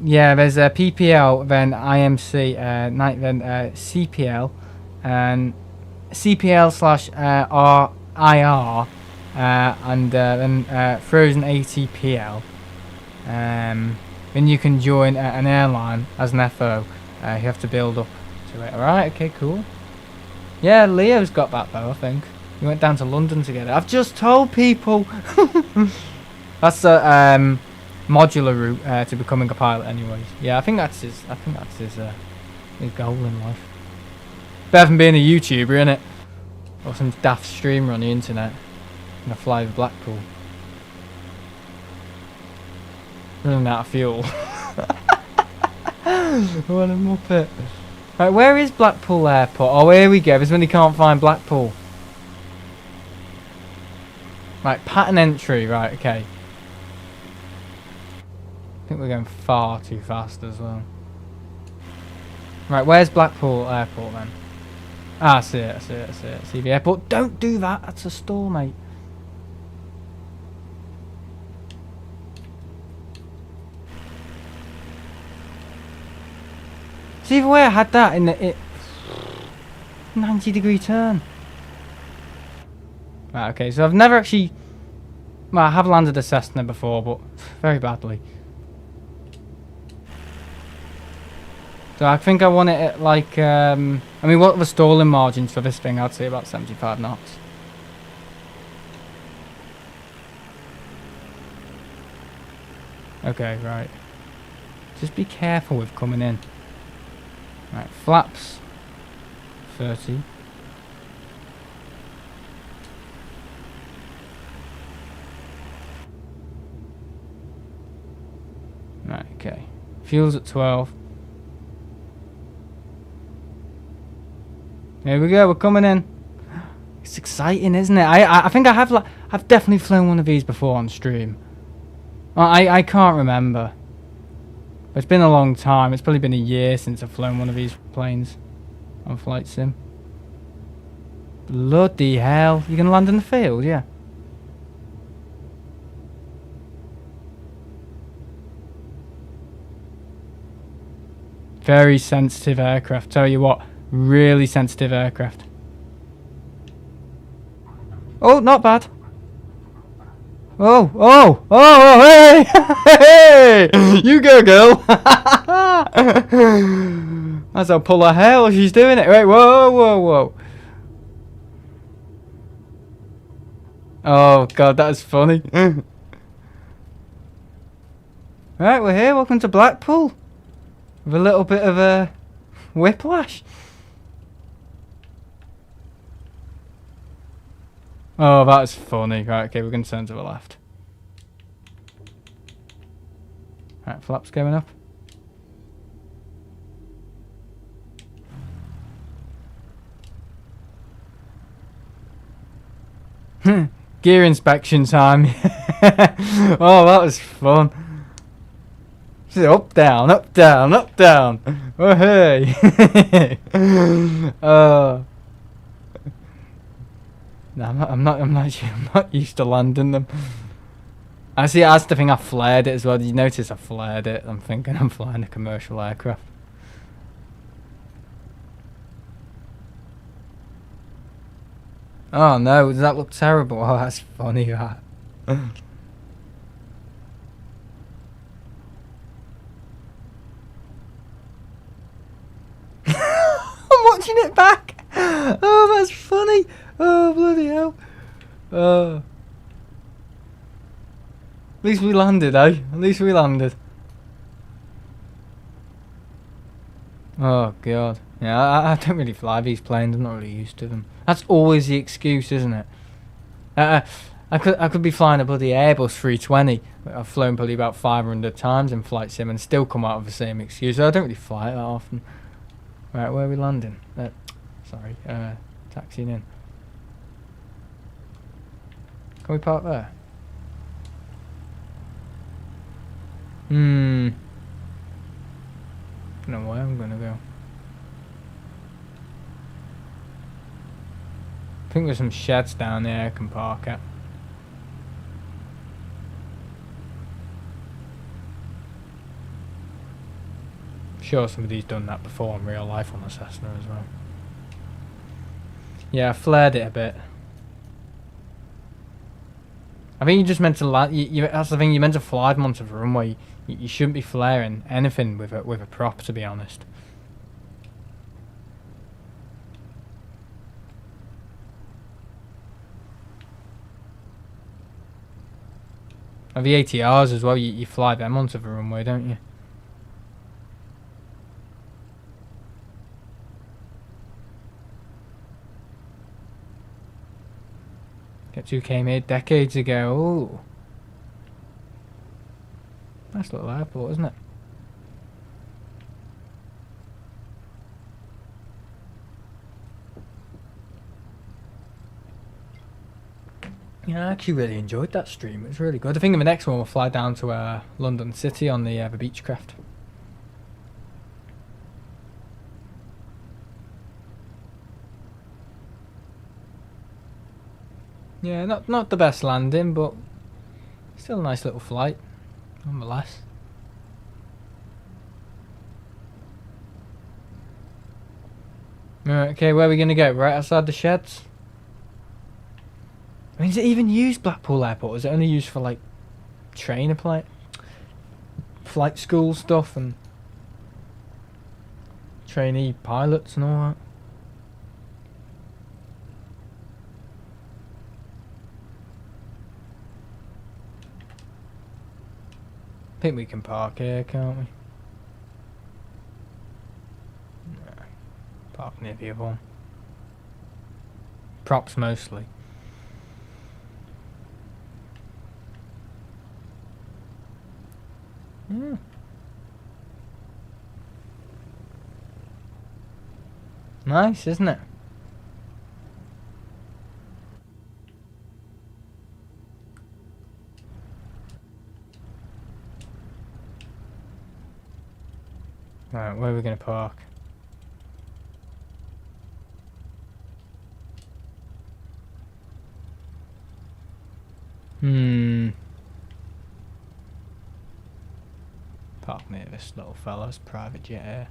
Yeah, there's a PPL, then IMC, then CPL, and CPL slash IR, and then Frozen ATPL. Then you can join an airline as an FO. You have to build up to it. Alright, okay, cool. Yeah, Leo's got that though, I think. We went down to London together. I've just told people! That's a modular route to becoming a pilot anyways. Yeah, I think that's his goal in life. Better than being a YouTuber, innit? Or some daft streamer on the internet. Gonna fly over Blackpool. Running out of fuel. What a muppet. Right, where is Blackpool Airport? Oh, here we go. This is when you can't find Blackpool. Right, pattern entry. Right, okay. I think we're going far too fast as well. Right, where's Blackpool Airport then? Ah, I see it, I see it, I see it. I see the airport. Don't do that. That's a stall, mate. See the way I had that in the 90-degree turn. Right, okay, so I've never actually... Well, I have landed a Cessna before, but very badly. So I think I want it at like... I mean, what are the stalling margins for this thing? I'd say about 75 knots. Okay, right. Just be careful with coming in. Right, flaps 30. Right, okay. Fuel's at 12. Here we go, we're coming in. It's exciting, isn't it? I think I have like I've definitely flown one of these before on stream. I can't remember. It's been a long time. It's probably been a year since I've flown one of these planes on Flight Sim. Bloody hell. You can land in the field, yeah. Very sensitive aircraft. Tell you what, really sensitive aircraft. Oh, not bad. Oh, hey! Hey! You go, girl! That's how pull her hair while she's doing it. Wait, whoa. Oh, God, that's funny. Right, we're here. Welcome to Blackpool. With a little bit of a whiplash. Oh, that's funny. Right, okay, we're going to turn to the left. Right, flaps going up. Gear inspection time. Oh, that was fun. Up, down, up, down, up, down. Oh, hey. No, I'm not used to landing them. I see. That's the thing. I flared it as well. Did you notice I flared it? I'm thinking I'm flying a commercial aircraft. Oh no, does that look terrible? Oh, that's funny. That. I'm watching it back. Oh, that's funny. Oh, bloody hell. Oh. At least we landed, eh? At least we landed. Oh, God. Yeah, I don't really fly these planes. I'm not really used to them. That's always the excuse, isn't it? I could be flying a bloody Airbus 320. I've flown probably about 500 times in flight sim and still come out with the same excuse. I don't really fly it that often. Right, where are we landing? Sorry, taxiing in. Can we park there? Don't know where I'm gonna go. I think there's some sheds down there I can park at. I'm sure somebody's done that before in real life on the Cessna as well. Yeah, I flared it a bit. I think you just meant to land. That's the thing. You meant to fly them onto the runway. You shouldn't be flaring anything with a prop, to be honest. And the ATRs as well. You fly them onto the runway, don't you? Get 2K made decades ago. Ooh. Nice little airport, isn't it? Yeah, I actually really enjoyed that stream. It was really good. I think in the next one we'll fly down to London City on the Beechcraft. Yeah, not the best landing, but still a nice little flight, nonetheless. Right, okay, where are we gonna go? Right outside the sheds? I mean, is it even used, Blackpool Airport? Is it only used for like trainer flight school stuff and trainee pilots and all that? I think we can park here, can't we? No. Park near the other one. Props mostly. Yeah. Nice, isn't it? Right, where are we going to park? Park near this little fella's private jet here.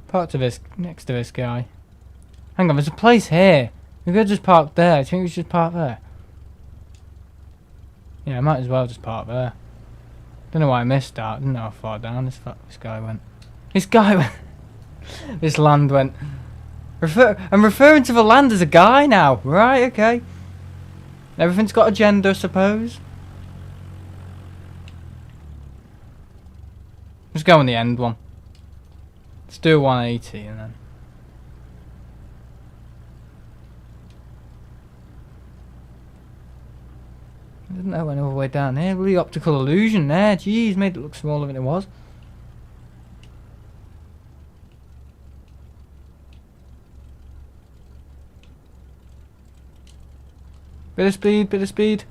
Park to this, next to this guy. Hang on, there's a place here. We could just park there. I think we should park there. Yeah, I might as well just park there. Don't know why I missed that. I didn't know how far down this guy went. This guy went. This land went. I'm referring to the land as a guy now. Right, okay. Everything's got a gender, I suppose. Let's go on the end one. Let's do a 180 and then. I didn't know went all the way down there. Really optical illusion there. Jeez, made it look smaller than it was. Bit of speed, bit of speed.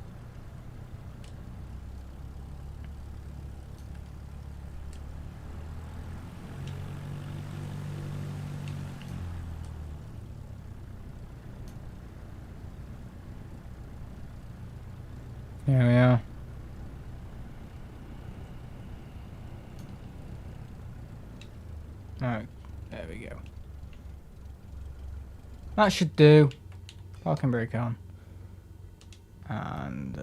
There we are. Alright, there we go. That should do. Parking brake on. And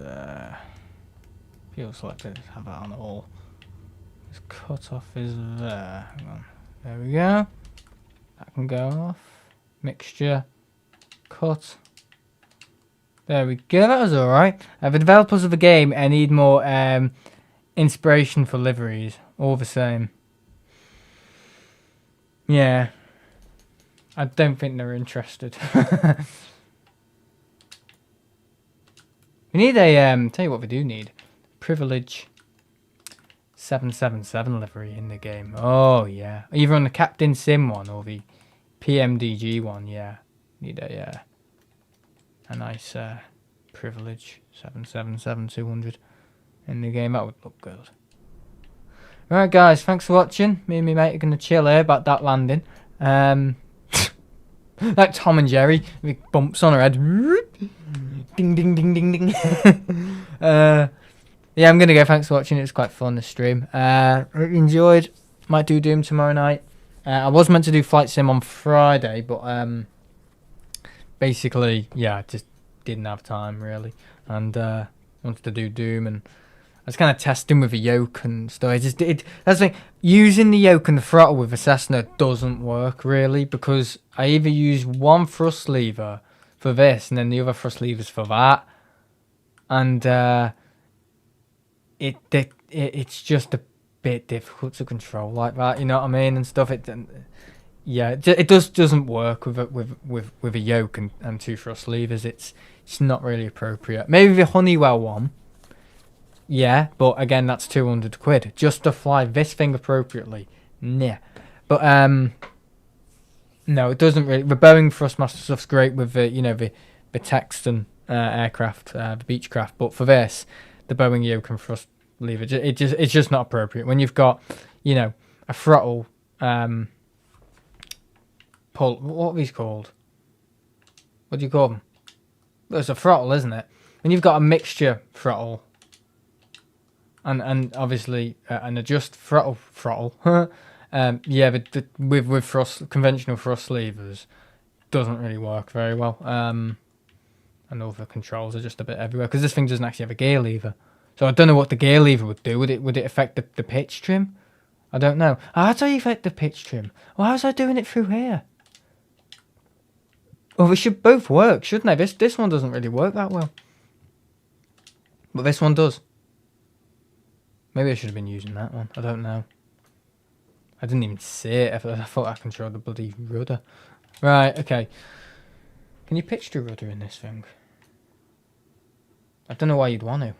fuel selector, have that on all. This cut off is there. Hang on. There we go. That can go off. Mixture. Cut. There we go, that was alright. The developers of the game need more inspiration for liveries. All the same. Yeah. I don't think they're interested. We need a, tell you what we do need. Privilege 777 livery in the game. Oh, yeah. Either on the Captain Sim one or the PMDG one, yeah. Need a nice privilege 777-200 in the game. That would look good. Alright guys, thanks for watching. Me and my mate are going to chill here about that landing. Like Tom and Jerry with bumps on our head. Ding ding ding ding ding. Yeah, I'm going to go. Thanks for watching. It was quite fun, this stream. Enjoyed. Might do Doom tomorrow night. I was meant to do Flight Sim on Friday, but basically, yeah, I just didn't have time really, and wanted to do Doom, and I was kind of testing with the yoke and stuff. That's the thing. Using the yoke and the throttle with the Cessna doesn't work really, because I either use one thrust lever for this and then the other thrust levers for that, and it's just a bit difficult to control like that. You know what I mean, and stuff. Yeah, it doesn't work with a yoke and two thrust levers. It's not really appropriate. Maybe the Honeywell one, yeah, but again that's 200 quid just to fly this thing appropriately. Nah, but no, it doesn't really. The Boeing Thrustmaster stuff's great with the the Texan aircraft, the Beechcraft, but for this, the Boeing yoke and thrust lever, it's just not appropriate when you've got a throttle pull. What are these called? What do you call them? It's a throttle, isn't it? When you've got a mixture throttle and obviously an adjust throttle, yeah, but with thrust, conventional thrust levers doesn't really work very well. And all the controls are just a bit everywhere because this thing doesn't actually have a gear lever. So I don't know what the gear lever would do. Would it affect the pitch trim? I don't know. How do you affect the pitch trim? Well, how's I doing it through here? Well, they should both work, shouldn't they? This one doesn't really work that well. But this one does. Maybe I should have been using that one. I don't know. I didn't even see it. I thought I controlled the bloody rudder. Right, okay. Can you pitch the rudder in this thing? I don't know why you'd want to.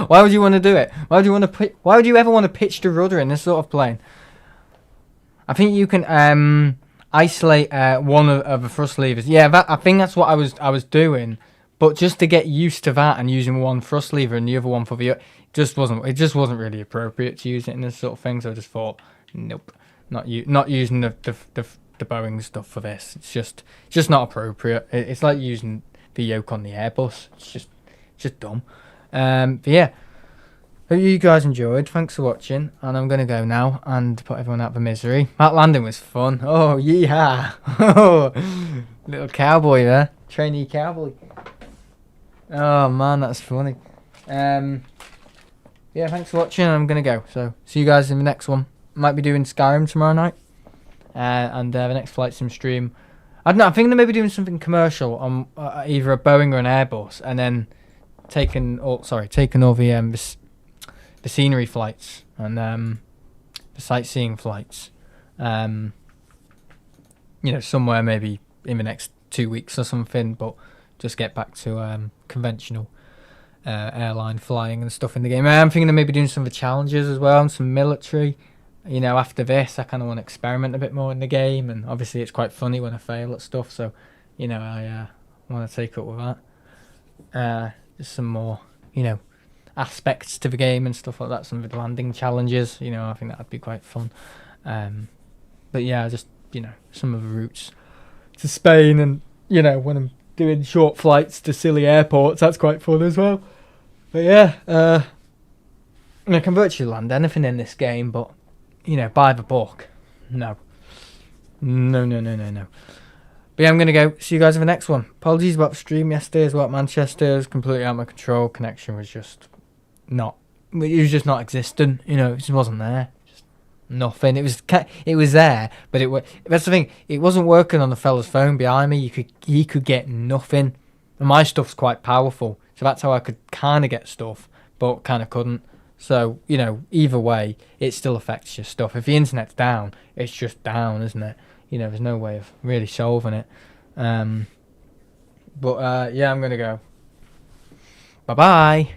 Why would you want to do it? Why would you ever want to pitch the rudder in this sort of plane? I think you can isolate one of the thrust levers. Yeah, I think that's what I was doing. But just to get used to that and using one thrust lever and the other one for the it just wasn't really appropriate to use it in this sort of thing. So I just thought, nope, not using the Boeing stuff for this. It's just not appropriate. It's like using the yoke on the Airbus. It's just dumb. But yeah, hope you guys enjoyed. Thanks for watching, and I'm gonna go now and put everyone out of misery. That landing was fun. Oh yeah, little cowboy there, trainee cowboy. Oh man, that's funny. Yeah, thanks for watching. I'm gonna go. So see you guys in the next one. Might be doing Skyrim tomorrow night, and the next Flight Sim stream. I don't know. I think they may be doing something commercial on either a Boeing or an Airbus, and then taking all the scenery flights and the sightseeing flights. Somewhere maybe in the next 2 weeks or something, but just get back to conventional airline flying and stuff in the game. I'm thinking of maybe doing some of the challenges as well and some military. After this, I kind of want to experiment a bit more in the game, and obviously it's quite funny when I fail at stuff, so I want to take up with that. Just some more, aspects to the game and stuff like that. Some of the landing challenges, I think that'd be quite fun. But yeah, just some of the routes to Spain, and when I'm doing short flights to silly airports, that's quite fun as well. But yeah, I can virtually land anything in this game, but by the book, no. But yeah, I'm gonna go. See you guys in the next one. Apologies about the stream yesterday as well at Manchester. It was completely out of my control. Connection was just not. It was just not existent. It just wasn't there. Just nothing. It was there, but that's the thing. It wasn't working on the fella's phone behind me. He could get nothing. And my stuff's quite powerful, so that's how I could kind of get stuff, but kind of couldn't. So either way, it still affects your stuff. If the internet's down, it's just down, isn't it? There's no way of really solving it. But yeah, I'm gonna go. Bye bye.